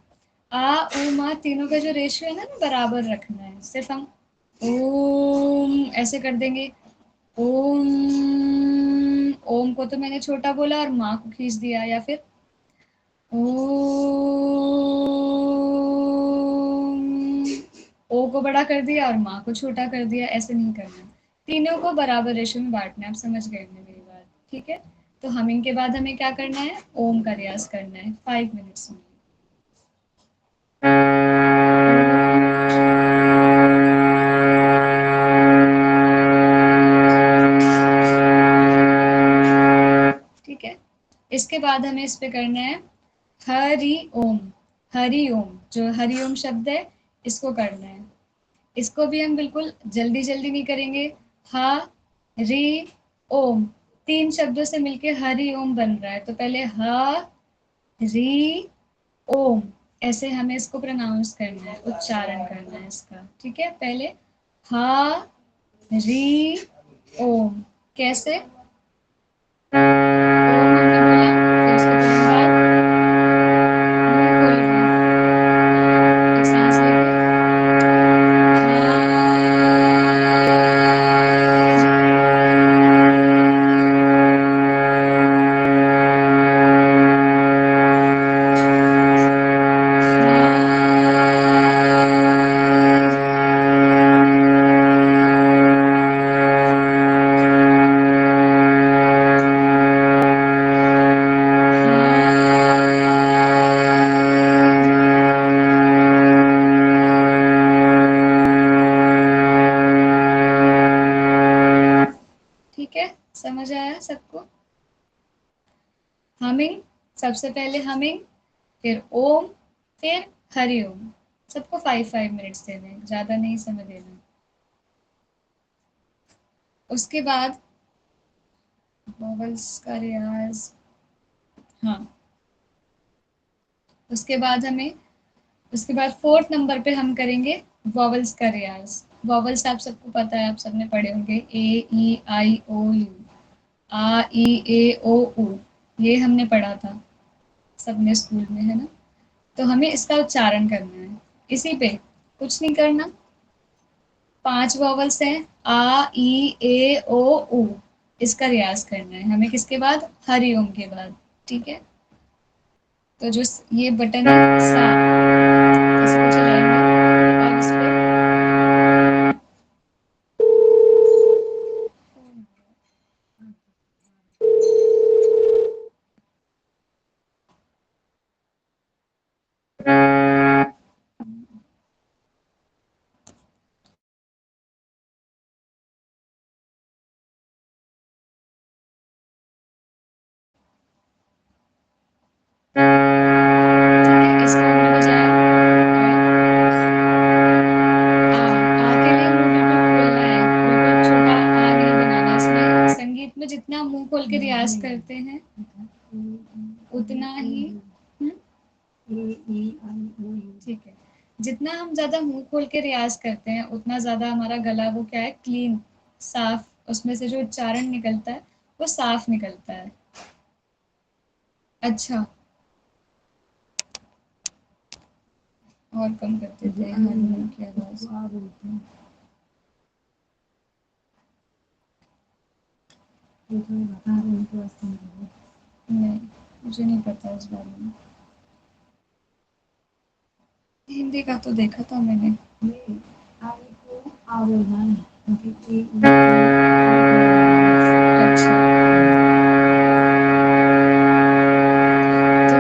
S1: आ ऊ माँ तीनों का जो रेशियो है ना, बराबर रखना है। सिर्फ हम ओम ऐसे कर देंगे, ओम, ओम को तो मैंने छोटा बोला और माँ को खींच दिया, या फिर ओम, ओ को बड़ा कर दिया और माँ को छोटा कर दिया, ऐसे नहीं करना। तीनों को बराबर रेशो में बांटना है। आप समझ गए होंगे मेरी बात, ठीक है। तो हमिंग के बाद हमें क्या करना है, ओम का रियाज करना है 5 मिनट्स में। ठीक है, इसके बाद हमें इस पे करना है हरि ओम। हरि ओम, जो हरि ओम शब्द है, इसको करना है। इसको भी हम बिल्कुल जल्दी जल्दी नहीं करेंगे। हा री ओम, तीन शब्दों से मिलके हरि ओम बन रहा है, तो पहले हा री ओम, ऐसे हमें इसको प्रोनाउंस करना है, उच्चारण करना है इसका। ठीक है, पहले हा री ओम, कैसे, ओम हमने बोला, फिर उसके तुरंत बाद मुंह खोल के एक सांस लेके ठीक है, समझ आया सबको। हमिंग, सबसे पहले हमिंग, फिर ओम, फिर हरि ओम। सबको 5 5 मिनट्स देने हैं, ज्यादा नहीं समय देना। उसके बाद वॉवल्स का रियाज, हाँ, उसके बाद हमें, उसके बाद फोर्थ नंबर पे हम करेंगे वॉवल्स का रियाज। वॉवल्स आप सबको पता है, आप सबने पढ़े होंगे, ए ई आई ओ यू, आ ई ए ओ उ, ये हमने पढ़ा था सबने स्कूल में, है ना। तो हमें इसका उच्चारण करना है, इसी पे, कुछ नहीं करना। 5 वॉवल्स हैं, आ ई ए ओ उ, इसका रियाज करना है हमें, किसके बाद, हरिओम के बाद। ठीक है, तो जो ये बटन है सा, इसको चलाएंगे, अब इस पे ठीक है, इसको हमने बजाया, जितना मुंह खोल के रियाज करते हैं उतना ही ठीक है, जितना हम ज्यादा मुंह खोल के रियाज करते हैं उतना ज्यादा हमारा गला वो क्या है, क्लीन, साफ, उसमें से जो उच्चारण निकलता है वो साफ निकलता है। अच्छा, और कम करते थे हारमोनियम की आवाज। नहीं, मुझे नहीं पता इस बारे में। हिंदी का तो देखा था मैंने। अच्छा, तो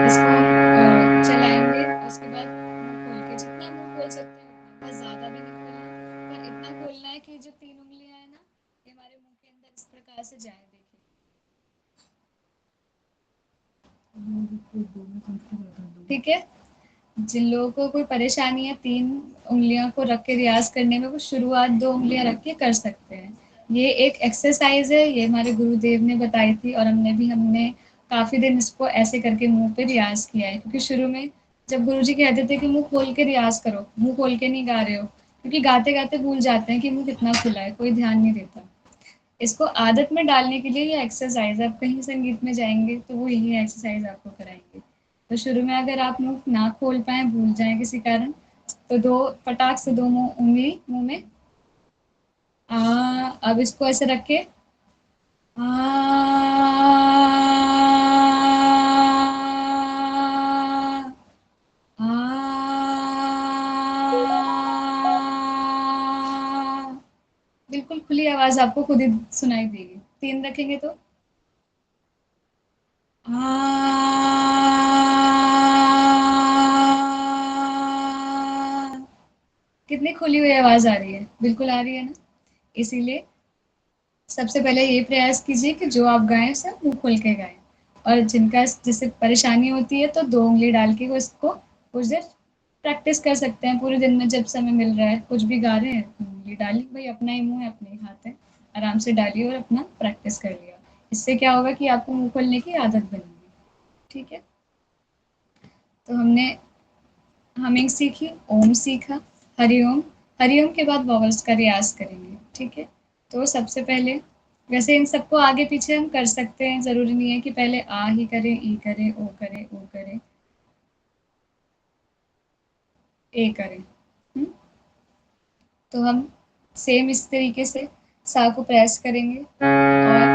S1: इसको हम चलाएंगे, उसके बाद मुंह खोल के, जितना मुंह खोल सकते हैं उतना, बस ज्यादा भी नहीं खोलना, पर इतना खोलना है कि जो 3 उंगलियां है ना, ये हमारे मुंह के अंदर इस प्रकार से जाए। देखिए, ठीक है। जिन लोगों को कोई परेशानी है 3 उंगलियों को रख के रियाज करने में, वो शुरुआत 2 उंगलियां रख के कर सकते हैं। ये एक एक्सरसाइज है, ये हमारे गुरुदेव ने बताई थी, और हमने काफी दिन इसको ऐसे करके मुंह पे रियाज किया है। क्योंकि शुरू में जब गुरुजी कहते थे कि मुंह खोल के रियाज करो, मुंह खोल के नहीं गा रहे हो, क्योंकि गाते गाते भूल जाते हैं कि मुंह कितना खुला है, कोई ध्यान नहीं देता। इसको आदत में डालने के लिए ये एक्सरसाइज, आप कहीं संगीत में जाएंगे तो वो यही एक्सरसाइज आपको कराएंगे। तो शुरू में अगर आप मुंह ना खोल पाए, भूल जाए किसी कारण, तो 2 फटाक से 2 उंगली मुंह में, अब इसको ऐसे रख के आ, आ, बिल्कुल खुली आवाज आपको खुद ही सुनाई देगी। 3 रखेंगे तो कितनी खुली हुई आवाज आ रही है, बिल्कुल आ रही है ना। इसीलिए सबसे पहले ये प्रयास कीजिए कि जो आप गाएं सब मुंह खोल के गाएं, और जिनका जैसे परेशानी होती है तो 2 उंगली डाल के वो इसको कुछ देर प्रैक्टिस कर सकते हैं। पूरे दिन में जब समय मिल रहा है, कुछ भी गा रहे हैं, 2 उंगली डालिए, भाई अपना ही मुंह है, अपने ही हाथ है, आराम से डालिए और अपना प्रैक्टिस कर लिया। इससे क्या होगा कि आपको मुंह खोलने की आदत बनेगी। ठीक है, तो हमने हमिंग सीखी, ओम सीखा, हरिओम। हरिओम के बाद वॉवल्स का रियाज करेंगे। ठीक है, तो सबसे पहले, वैसे इन सबको आगे पीछे हम कर सकते हैं, जरूरी नहीं है कि पहले आ ही करें, ई करें, ओ करें, ओ करें, ए करें। तो हम सेम इस तरीके से सा को प्रेस करेंगे, और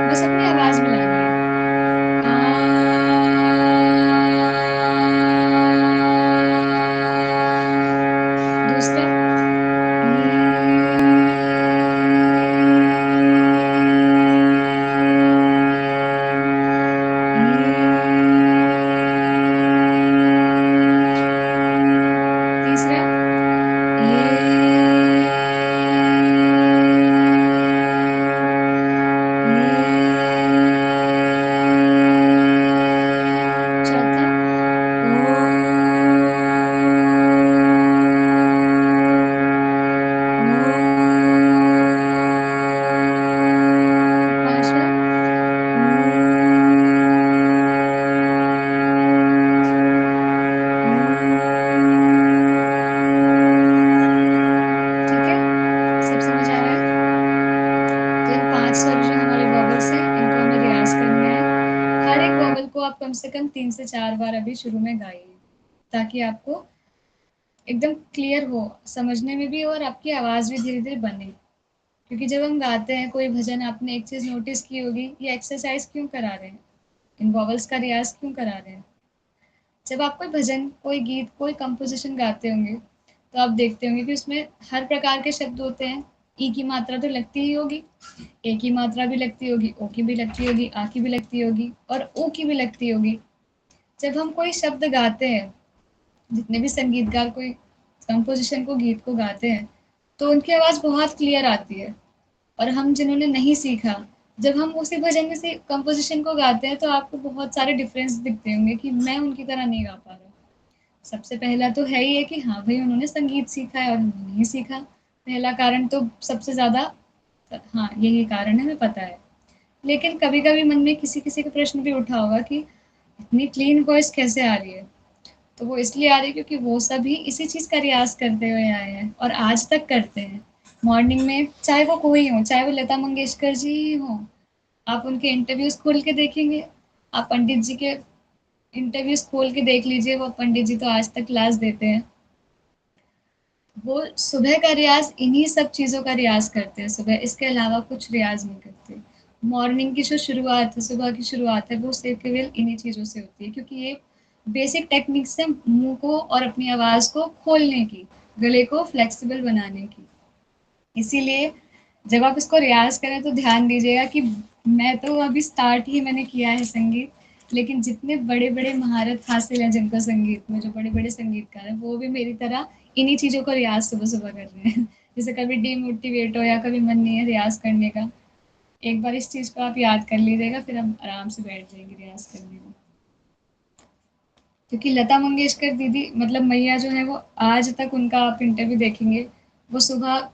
S1: बस अपनी आवाज मिलानी है। दूसरा, तीसरा, चौथा, पांचवा, ठीक है, सब समझ आ रहा है। तो इन 5 स्वर जो हमारे वॉवल्स हैं, इनको हमें रियाज करना है। हर एक वॉवल को आप कम से कम 3 से 4 बार अभी शुरू में गाइए, ताकि आपको एकदम क्लियर हो, समझने में भी, और आपकी आवाज भी धीरे धीरे बने। क्योंकि जब हम गाते हैं कोई भजन, आपने एक चीज नोटिस की होगी, ये एक्सरसाइज क्यों करा रहे हैं, इन वॉवल्स का रियाज क्यों करा रहे हैं। जब आप कोई भजन, कोई गीत, कोई कंपोजिशन गाते होंगे, तो आप देखते होंगे कि उसमें हर प्रकार के शब्द होते हैं। ई की मात्रा तो लगती ही होगी, ए की मात्रा भी लगती होगी, ओ की भी लगती होगी, आ की भी लगती होगी, और ऊ की भी लगती होगी। जब हम कोई शब्द गाते हैं, जितने भी संगीतकार कोई कंपोजिशन को, गीत को गाते हैं, तो उनकी आवाज बहुत क्लियर आती है। और हम जिन्होंने नहीं सीखा, जब हम उसी भजन में से कंपोजिशन को गाते हैं तो आपको बहुत सारे डिफरेंस दिखते होंगे कि मैं उनकी तरह नहीं गा पा रहा। सबसे पहला तो है ही है कि हाँ भाई उन्होंने संगीत सीखा है और हमने नहीं सीखा। पहला कारण तो सबसे ज़्यादा हाँ, यही कारण है, हमें पता है। लेकिन कभी-कभी मन में किसी-किसी का प्रश्न भी उठा होगा कि इतनी क्लीन वॉइस कैसे आ रही है? तो वो इसलिए आ रही है क्योंकि वो सभी इसी चीज़ का रियाज़ करते हुए आए हैं और आज तक करते हैं। मॉर्निंग में चाहे वो कोई हो, चाहे वो लता मंगेशकर जी ही हों, आप उनके इंटरव्यूज़ खोल के देखेंगे, आप पंडित जी के इंटरव्यूज़ खोल के देख लीजिए, वो पंडित जी तो आज तक क्लास देते हैं। वो सुबह का रियाज़ इन्हीं सब चीज़ों का रियाज़ करते हैं सुबह, इसके अलावा कुछ रियाज़ नहीं करते। मॉर्निंग की जो शुरुआत है, सुबह की शुरुआत है, वो सिर्फ़ केवल इन्हीं चीज़ों से होती है क्योंकि ये बेसिक टेक्निक्स है मुँह को और अपनी आवाज़ को खोलने की, गले को फ्लेक्सिबल बनाने की। इसीलिए जब आप इसको रियाज़ करें तो ध्यान दीजिएगा कि मैं तो अभी स्टार्ट ही मैंने किया है संगीत, लेकिन जितने बड़े-बड़े महारत हासिल हैं जिनको संगीत में, जो बड़े-बड़े संगीतकार हैं, वो भी मेरी तरह इन्हीं चीज़ों को रियाज़ सुबह-सुबह कर रहे हैं। जैसे कभी डीमोटिवेट हो या कभी मन नहीं है रियाज़ करने का, एक बार इस चीज़ को आप याद कर लीजिएगा, फिर हम आराम से बैठ जाएँगे रियाज़ करने में। क्योंकि लता मंगेशकर दीदी मतलब मैया जो है वो आज तक उनका आप इंटरव्यू देखेंगे, वो सुबह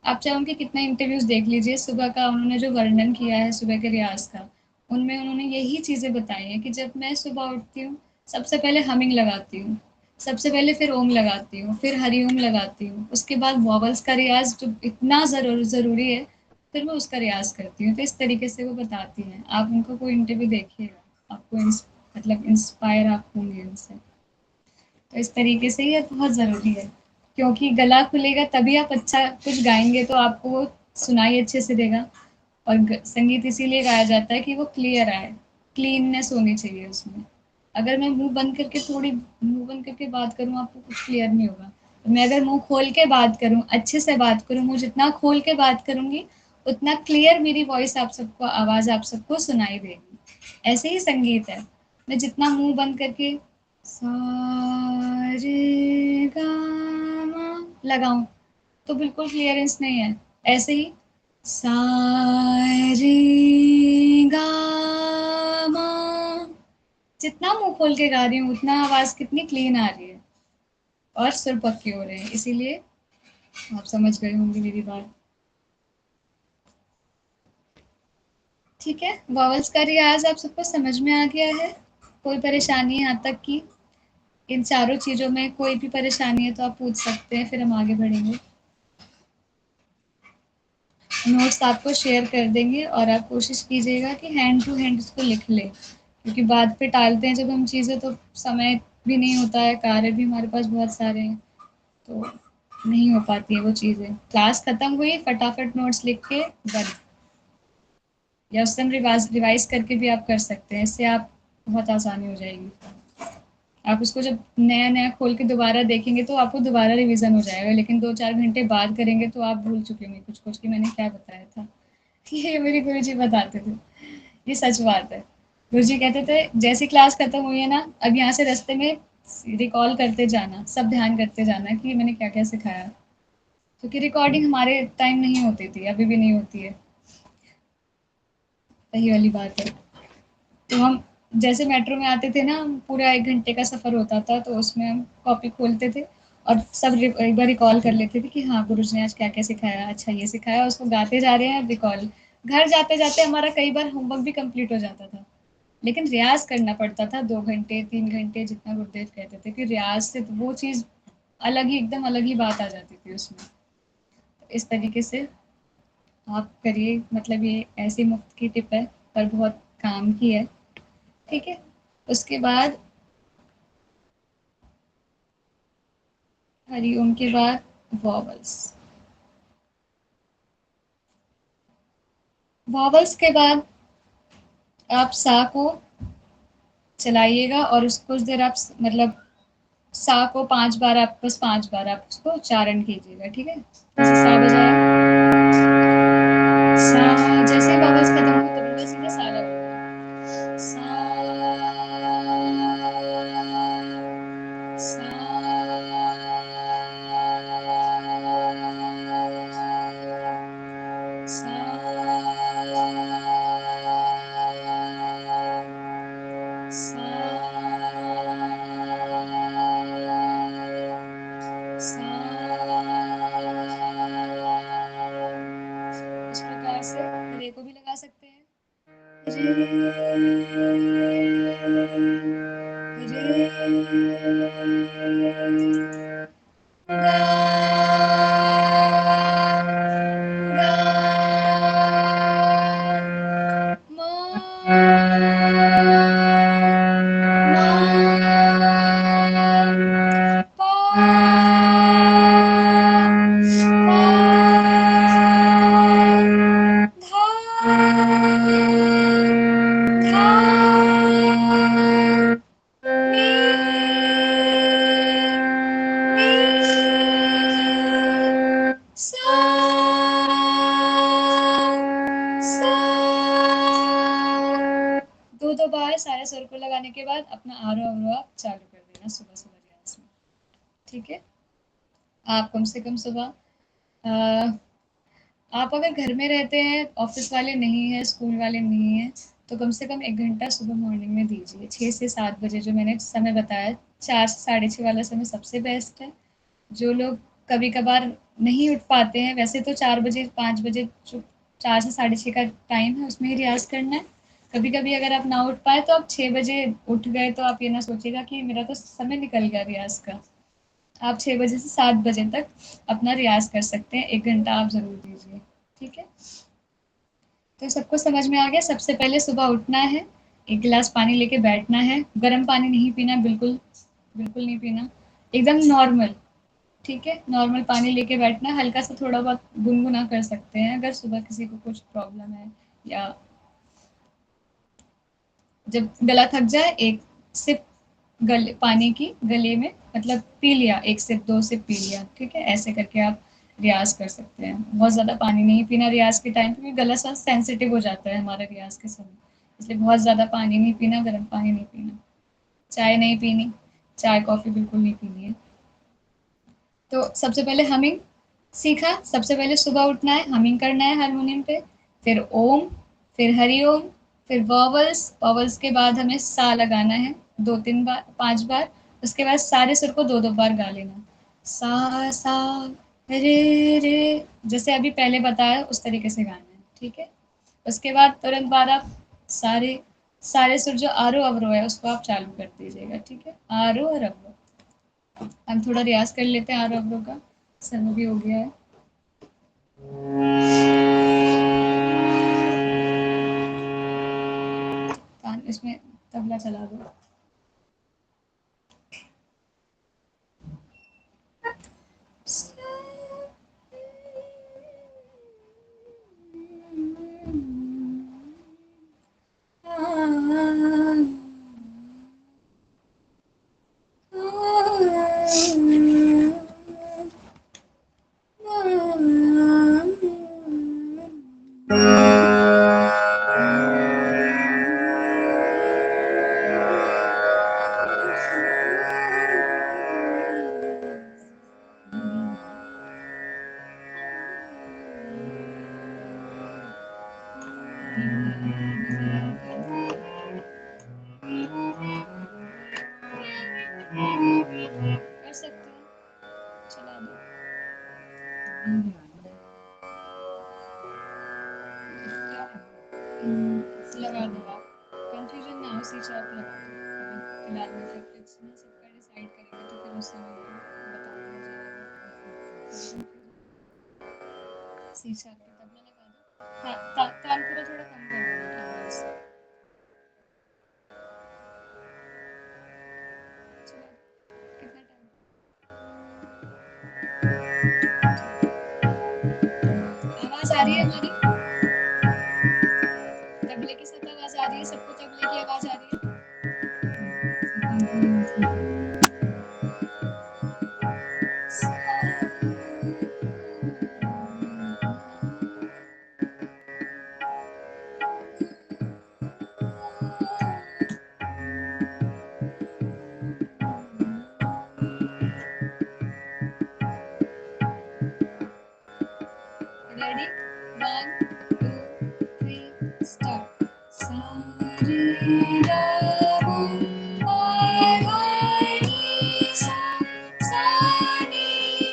S1: आप चाहे उनके कितने इंटरव्यूज़ देख लीजिए, सुबह का उन्होंने जो वर्णन किया है सुबह के रियाज़ का, उनमें उन्होंने यही चीज़ें बताई हैं कि जब मैं सुबह उठती हूँ, सबसे पहले हमिंग लगाती हूँ, सबसे पहले फिर ओम लगाती हूँ, फिर हरिओम लगाती हूँ, उसके बाद वॉवल्स का रियाज़ जो इतना ज़रूरी है, फिर मैं उसका रियाज़ करती हूँ। तो इस तरीके से वो बताती हैं। आप उनका कोई इंटरव्यू देखिएगा, आपको मतलब इंस्पायर आप होंगे उनसे। तो इस तरीके से ये बहुत ज़रूरी है क्योंकि गला खुलेगा तभी आप अच्छा कुछ गाएँगे तो आपको वो सुनाई अच्छे से देगा और संगीत इसीलिए गाया जाता है कि वो क्लियर आए, क्लीननेस होनी चाहिए उसमें। अगर मैं मुंह बंद करके बात करूँ आपको कुछ क्लियर नहीं होगा। मैं अगर मुंह खोल के बात करूँ, अच्छे से बात करूँ, मुँह जितना खोल के बात करूँगी उतना क्लियर मेरी वॉइस आप सबको आवाज़ आप सबको सुनाई देगी। ऐसे ही संगीत है। मैं जितना मुंह बंद करके सा रे गा मा लगाऊं तो बिल्कुल क्लियरेंस नहीं है। ऐसे ही सा रे गा मा जितना मुंह खोल के गा रही हूँ उतना आवाज कितनी क्लीन आ रही है और सुर पक्के हो रहे हैं। इसीलिए आप समझ गए होंगे मेरी बात। ठीक है, वॉवल्स का रियाज आप सबको समझ में आ गया है? कोई परेशानी है यहाँ तक कि इन चारों चीज़ों में कोई भी परेशानी है तो आप पूछ सकते हैं, फिर हम आगे बढ़ेंगे। नोट्स आपको शेयर कर देंगे और आप कोशिश कीजिएगा कि हैंड टू हैंड इसको लिख लें क्योंकि बाद पे टालते हैं जब हम चीज़ें तो समय भी नहीं होता है, कार्य भी हमारे पास बहुत सारे हैं, तो नहीं हो पाती है वो चीज़ें। क्लास खत्म हुई, फटाफट नोट्स लिख के बंद या उस टाइम रिवाइज करके भी आप कर सकते हैं, इससे आप बहुत आसानी हो जाएगी। आप उसको जब नया-नया खोल के दोबारा देखेंगे तो आपको दोबारा रिवीज़न हो जाएगा, लेकिन 2-4 घंटे बाद करेंगे तो आप भूल चुके होंगे कुछ-कुछ कि मैंने क्या बताया था। ये मेरे गुरुजी बताते थे, ये सच बात है। गुरुजी कहते थे जैसी क्लास खत्म हुई है ना, अब यहाँ से रास्ते में रिकॉल करते जाना, सब ध्यान करते जाना कि मैंने क्या-क्या सिखाया। क्योंकि रिकॉर्डिंग हमारे टाइम नहीं होती थी, अभी भी नहीं होती है, वही वाली बात है। तो हम जैसे मेट्रो में आते थे ना, पूरा 1 घंटे का सफ़र होता था, तो उसमें हम कॉपी खोलते थे और सब एक बार रिकॉल कर लेते थे कि हाँ, गुरुजी ने आज क्या-क्या सिखाया, अच्छा ये सिखाया, उसको गाते जा रहे हैं रिकॉल। घर जाते-जाते हमारा कई बार होमवर्क भी कंप्लीट हो जाता था। लेकिन रियाज़ करना पड़ता था 2 घंटे, 3 घंटे जितना गुरुदेव कहते थे कि रियाज़ से तो वो चीज़ अलग ही एकदम अलग ही बात आ जाती थी उसमें। इस तरीके से आप करिए, मतलब ये ऐसी मुफ्त की टिप है, पर बहुत काम की है। ठीक है? उसके बाद हरिओम के बाद वॉवल्स। वॉवल्स के बाद आप सा को चलाइएगा और उसको कुछ देर आप मतलब सा को 5 बार आप बस 5 बार आप उसको उच्चारण कीजिएगा, ठीक है? जैसे सा बजाया, सा जैसे ही वॉवल्स खत्म हुई तो बिल्कुल सीधा सा लगेगा। सा, सा, सा, रे को भी लगा सकते हैं। दो बार सारे सुर को लगाने के बाद अपना आरोह अवरोह चालू कर देना सुबह सुबह रियाज में। ठीक है, आप कम से कम सुबह आप अगर घर में रहते हैं, ऑफिस वाले नहीं हैं, स्कूल वाले नहीं हैं, तो कम से कम 1 घंटा सुबह मॉर्निंग में दीजिए। 6 से 7 बजे जो मैंने समय बताया, 4 से साढ़े 6 वाला समय सबसे बेस्ट है। जो लोग कभी-कभार नहीं उठ पाते हैं, वैसे तो 4 बजे 5 बजे जो 4 से साढ़े 6 का टाइम है उसमें ही रियाज़ करना है। कभी-कभी अगर आप ना उठ पाए तो आप 6 बजे उठ गए तो आप ये ना सोचिएगा कि मेरा तो समय निकल गया रियाज़ का। आप 6 बजे से 7 बजे तक अपना रियाज़ कर सकते हैं, 1 घंटा आप ज़रूर दीजिए। ठीक है? तो सबको समझ में आ गया? सबसे पहले सुबह उठना है, 1 गिलास पानी लेके बैठना है, गर्म पानी नहीं पीना बिल्कुल, बिल्कुल नहीं पीना, एकदम नॉर्मल, ठीक है? नॉर्मल पानी लेके बैठना है, हल्का सा थोड़ा बहुत गुनगुना कर सकते हैं अगर सुबह किसी को कुछ प्रॉब्लम है या जब गला थक जाए 1 सिप गले पानी की गले में मतलब पी लिया, 1 सिप 2 सिप पी लिया, ठीक है? ऐसे करके आप रियाज़ कर सकते हैं। बहुत ज़्यादा पानी नहीं पीना रियाज़ के टाइम पे क्योंकि गला सा सेंसिटिव हो जाता है हमारा रियाज़ के समय। इसलिए बहुत ज़्यादा पानी नहीं पीना, गर्म पानी नहीं पीना, चाय नहीं पीनी, चाय कॉफ़ी बिल्कुल नहीं पीनी है। तो सबसे पहले हमिंग सीखा, सबसे पहले सुबह उठना है, हमिंग करना है हारमोनियम पे, फिर ओम, फिर हरिओम, फिर वॉवल्स, वॉवल्स के बाद हमें सा लगाना है 2-3 बार, 5 बार, उसके बाद सारे सुर को 2-2 बार गा लेना। सा सा रे रे, जैसे अभी पहले बताया उस तरीके से गाना है, ठीक है? उसके बाद तुरंत बाद आप सारे सारे सुर जो आरोह अवरोह है उसको आप चालू कर दीजिएगा, ठीक है? आरोह और अवरोह। हम थोड़ा रियाज कर लेते हैं आरोह अवरोह का, समय भी हो गया है। कान इसमें तबला चला दो। कर सकते हैं, चला दो। लगा दो आप, कंफ्यूजन ना हो, सी शार्प लगा दो। अभी फिलहाल में जब पिच ना सबका डिसाइड करेंगे तो फिर उस समय बता दिया जाएगा। सी शार्प पे तबला लगा दो। हाँ, तानपुरा थोड़ा कम कर देना आवाज। चला दो, कितना टाइम? आवाज आ रही है हमारी? तबले की साथ आवाज आ रही है? सबको तबले की आवाज आ रही है? Ready? 1, 2, 3, start. Sa re ga ma pa ga ni sa, sa ni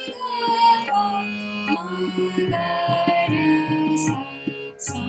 S1: ga pa ma ga re sa, sa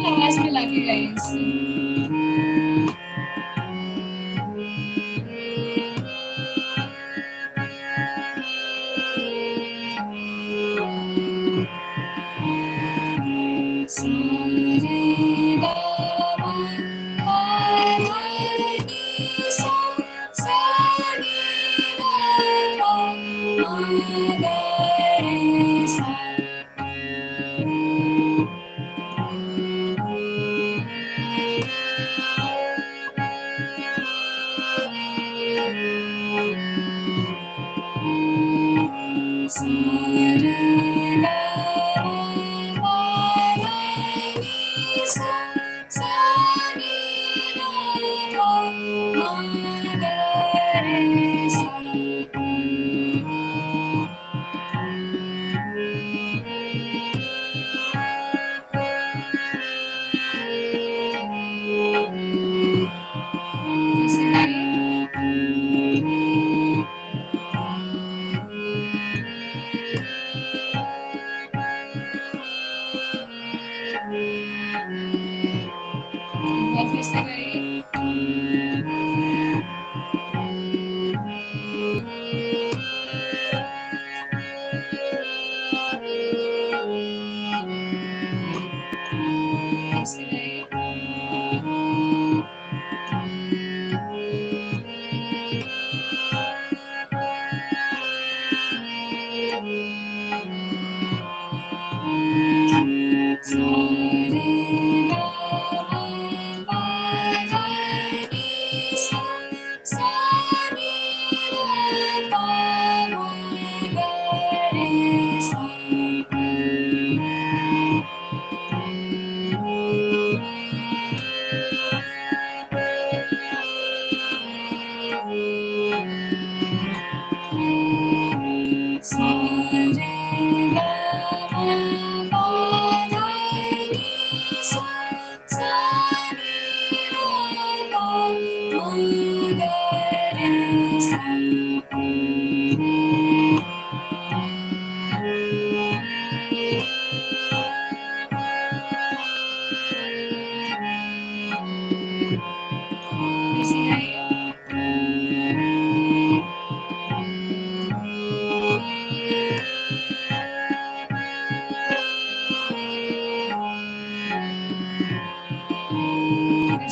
S1: आवाज में लाके गाइस।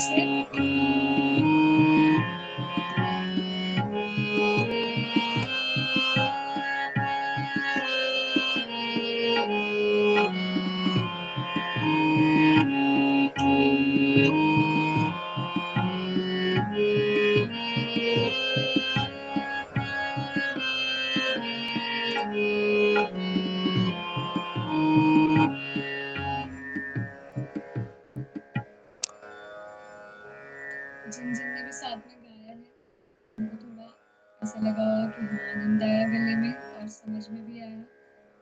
S1: से। जिन जिन ने भी साथ में गाया है उनको थोड़ा ऐसा लगा होगा कि हाँ आनंद आया गले में और समझ में भी आया।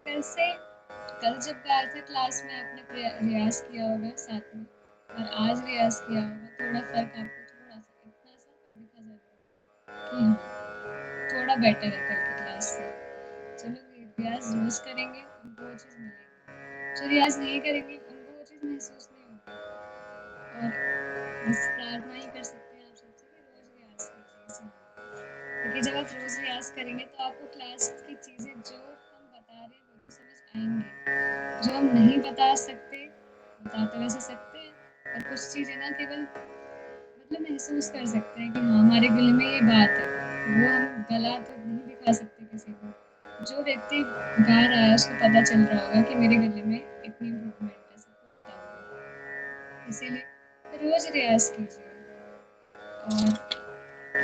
S1: कल जब गाया था क्लास में आपने रियाज किया होगा साथ में और आज रियाज किया होगा, थोड़ा फर्क आपको थोड़ा सा इतना सा दिखा जरूर कि हाँ थोड़ा बेटर है कल की क्लास से। चलो रियाज रोज करेंगे उनको वो चीज़ मिलेगी, जो रियाज नहीं करेंगे उनको वो चीज़ महसूस नहीं होगी। और बस प्रार्थना ही कर सकते हैं आप सबसे कि रोज रियाज कीजिए इसी में। क्योंकि जब आप रोज रियाज करेंगे तो आपको क्लास की चीज़ें जो हम बता रहे हैं वो तो समझ आएंगे, जो हम नहीं बता सकते बता तो वैसे सकते हैं और कुछ चीज़ें ना केवल मतलब महसूस कर सकते हैं कि हाँ हमारे गले में ये बात है, वो हम गला तो नहीं दिखा सकते किसी को। जो व्यक्ति गा रहा है उसको पता चल रहा होगा कि मेरे गले में इतनी इम्प्रूवमेंट है, सबको पता होगा। इसीलिए रोज रियाज कीजिए और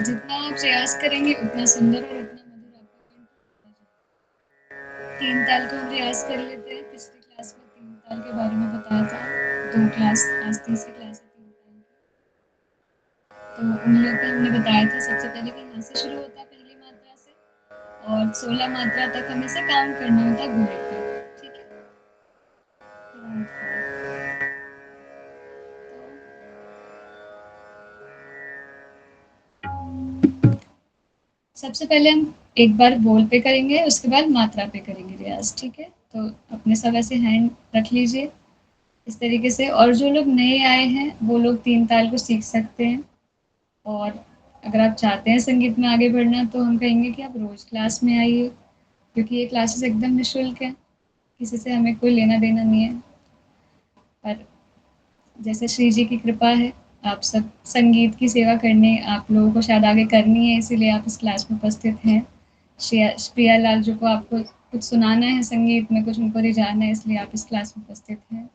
S1: जितना आप प्रयास करेंगे उतना सुंदर और उतना मधुर आपका कंठ होता जाएगा। 3 ताल को हम रियाज कर लेते हैं। पिछली क्लास में 3 ताल के बारे में बताया था। 2 क्लास आज तीसरी क्लास है 3 ताल की। तो उन लोग को हमने बताया था सबसे पहले कि यहाँ से शुरू होता है पहली मात्रा से और 16 मात्रा तक हमें से काउंट करना होता है घोड़े का। ठीक है? सबसे पहले हम एक बार बोल पे करेंगे, उसके बाद मात्रा पे करेंगे रियाज। ठीक है? तो अपने सब ऐसे हैंड रख लीजिए इस तरीके से। और जो लोग नए आए हैं वो लोग 3 ताल को सीख सकते हैं और अगर आप चाहते हैं संगीत में आगे बढ़ना तो हम कहेंगे कि आप रोज क्लास में आइए, क्योंकि ये क्लासेस एकदम निःशुल्क है, किसी से हमें कोई लेना देना नहीं है। पर जैसे श्री जी की कृपा है, आप सब संगीत की सेवा करने आप लोगों को शायद आगे करनी है, इसीलिए आप इस क्लास में उपस्थित हैं। प्रिया लाल जी को आपको कुछ सुनाना है संगीत में, कुछ उनको रिझाना है, इसलिए आप इस क्लास में उपस्थित हैं।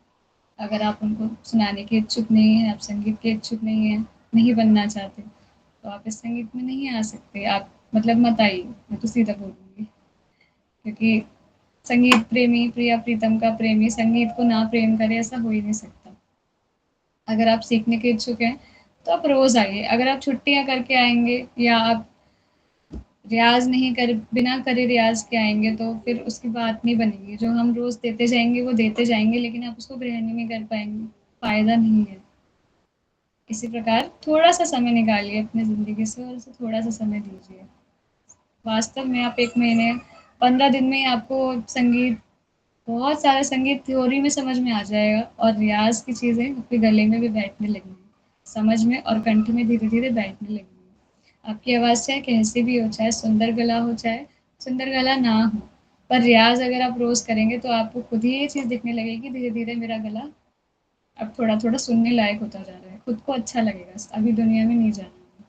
S1: अगर आप उनको सुनाने के इच्छुक नहीं हैं, आप संगीत के इच्छुक नहीं हैं, नहीं बनना चाहते, तो आप इस संगीत में नहीं आ सकते। आप मतलब मत आइए, मैं तो सीधा बोलूँगी। क्योंकि संगीत प्रेमी प्रिया प्रीतम का प्रेमी संगीत को ना प्रेम करे, ऐसा हो ही नहीं सकता। अगर आप सीखने के इच्छुक हैं तो आप रोज़ आइए। अगर आप छुट्टियाँ करके आएँगे या आप रियाज़ नहीं कर बिना करे रियाज़ के आएँगे तो फिर उसकी बात नहीं बनेगी। जो हम रोज़ देते जाएँगे वो देते जाएँगे, लेकिन आप उसको ग्रहण ही नहीं कर पाएँगे, फ़ायदा नहीं है। इसी प्रकार थोड़ा-सा समय निकालिए अपनी ज़िंदगी से और उसे थोड़ा-सा समय दीजिए। वास्तव में आप 1 महीने 15 दिन में ही आपको संगीत बहुत सारा संगीत थ्योरी में समझ में आ जाएगा और रियाज़ की चीज़ें आपके गले में भी बैठने लगेंगी, समझ में और कंठ में धीरे-धीरे बैठने लगेंगी। आपकी आवाज़ चाहे कैसी भी हो, चाहे सुंदर गला हो, चाहे सुंदर गला ना हो, पर रियाज़ अगर आप रोज़ करेंगे तो आपको खुद ही ये चीज़ दिखने लगेगी धीरे-धीरे मेरा गला अब थोड़ा-थोड़ा सुनने लायक होता जा रहा है। खुद को अच्छा लगेगा, अभी दुनिया में नहीं जाना है।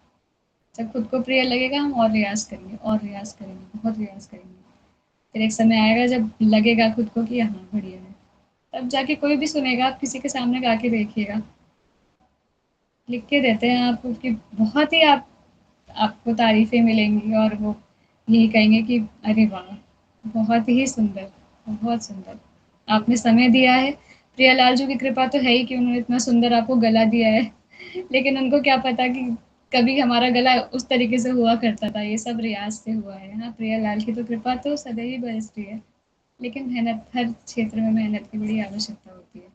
S1: जब खुद को प्रिय लगेगा हम और रियाज़ करेंगे और रियाज़ करेंगे, बहुत रियाज़ करेंगे। फिर एक समय आएगा जब लगेगा खुद को कि हाँ बढ़िया है, तब जाके कोई भी सुनेगा। आप किसी के सामने गा के देखिएगा, लिख के देते हैं आपको कि बहुत ही आपको तारीफ़ें मिलेंगी और वो यही कहेंगे कि अरे वाह! बहुत ही सुंदर, बहुत सुंदर। आपने समय दिया है। प्रियालाल जी की कृपा तो है ही कि उन्होंने इतना सुंदर आपको गला दिया है। लेकिन उनको क्या पता कि कभी हमारा गला उस तरीके से हुआ करता था। ये सब रियाज़ से हुआ है। हाँ, प्रियालाल की तो कृपा तो सदैव बरस रही है। लेकिन मेहनत हर क्षेत्र में मेहनत की बड़ी आवश्यकता होती है।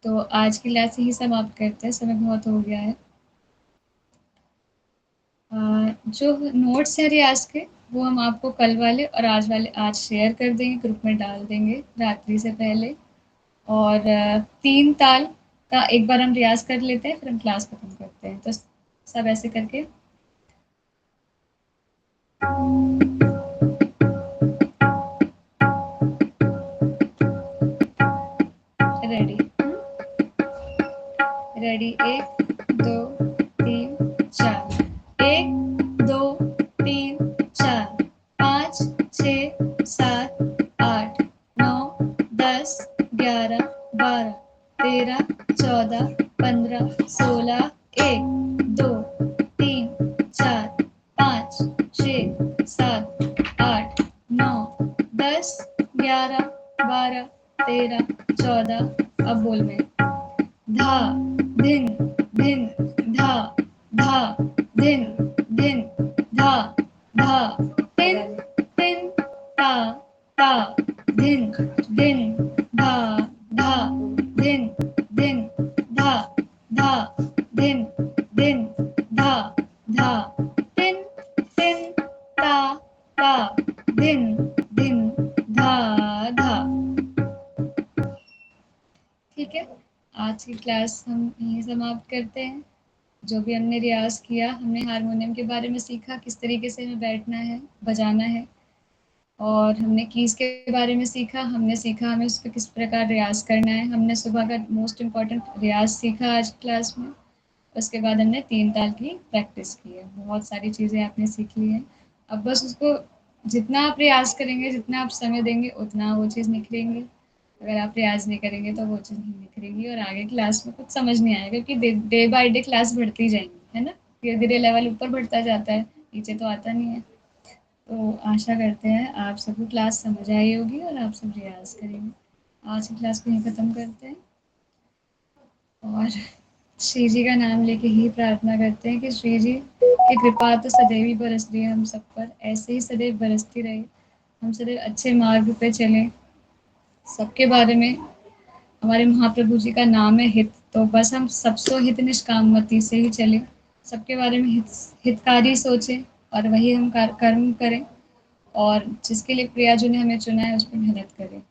S1: तो आज की क्लास यही समाप्त करते हैं, समय बहुत हो गया है। जो नोट्स हैं रियाज़ के वो हम आपको कल वाले और आज शेयर कर देंगे, ग्रुप में डाल देंगे रात्रि से पहले। और 3 ताल का एक बार हम रियाज़ कर लेते हैं, फिर हम क्लास खत्म करते हैं। तो सब ऐसे करके रेडी। रेडी 1 2 3 4 1 2 3 4 5 6 7 8 9 10 11 12 13 14 15 16 1 2 3 4 5 6 7 8 9 10 11 12 13 14 अब बोल में धा धिन धिन धा धा धिन धिन धा धा तिन तिन ता ता धिन धिन धा धा धिन धिन धा धा धिन धिन धा धा तिन तिन ता ता धिन धिन धा धा। ठीक है, आज की क्लास हम यहीं समाप्त करते हैं। जो भी हमने रियाज़ किया, हमने हारमोनियम के बारे में सीखा, किस तरीके से हमें बैठना है, बजाना है, और हमने कीज़ के बारे में सीखा। हमने सीखा हमें उस पे किस प्रकार रियाज़ करना है। हमने सुबह का मोस्ट इम्पॉर्टेंट रियाज़ सीखा आज क्लास में। उसके बाद हमने 3 ताल की प्रैक्टिस की है। बहुत सारी चीज़ें आपने सीख ली हैं। अब बस उसको जितना आप रियाज़ करेंगे, जितना आप समय देंगे, उतना वो चीज़ निखरेंगी। अगर आप रियाज़ नहीं करेंगे तो वो चीज़ नहीं निखरेगी और आगे क्लास में कुछ समझ नहीं आएगा, क्योंकि डे बाय डे क्लास बढ़ती जाएंगी, है ना। धीरे-धीरे लेवल ऊपर बढ़ता जाता है, नीचे तो आता नहीं है। तो आशा करते हैं आप सबको क्लास समझ आई होगी और आप सब रियाज़ करेंगे। आज की क्लास को यहीं ख़त्म करते हैं और श्री जी का नाम लेके ही प्रार्थना करते हैं कि श्री जी की कृपा तो सदैव ही बरस रही है हम सब पर, ऐसे ही सदैव बरसती रहे। हम सदैव अच्छे मार्ग पे चलें। सबके बारे में हमारे महाप्रभु जी का नाम है हित, तो बस हम सबसो हित निष्कामति से ही चलें। सबके बारे में हितकारी सोचें और वही हम कर्म करें, और जिसके लिए प्रियाजू ने हमें चुना है उस पर मेहनत करें।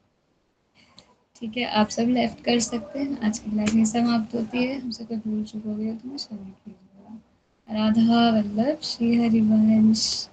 S1: ठीक है, आप सब लेफ्ट कर सकते हैं। आज की क्लास यहीं समाप्त होती है। हमसे कोई भूल चूक हो गई हो तो मैं क्षमा कीजिएगा। राधा वल्लभ श्री हरिवंश।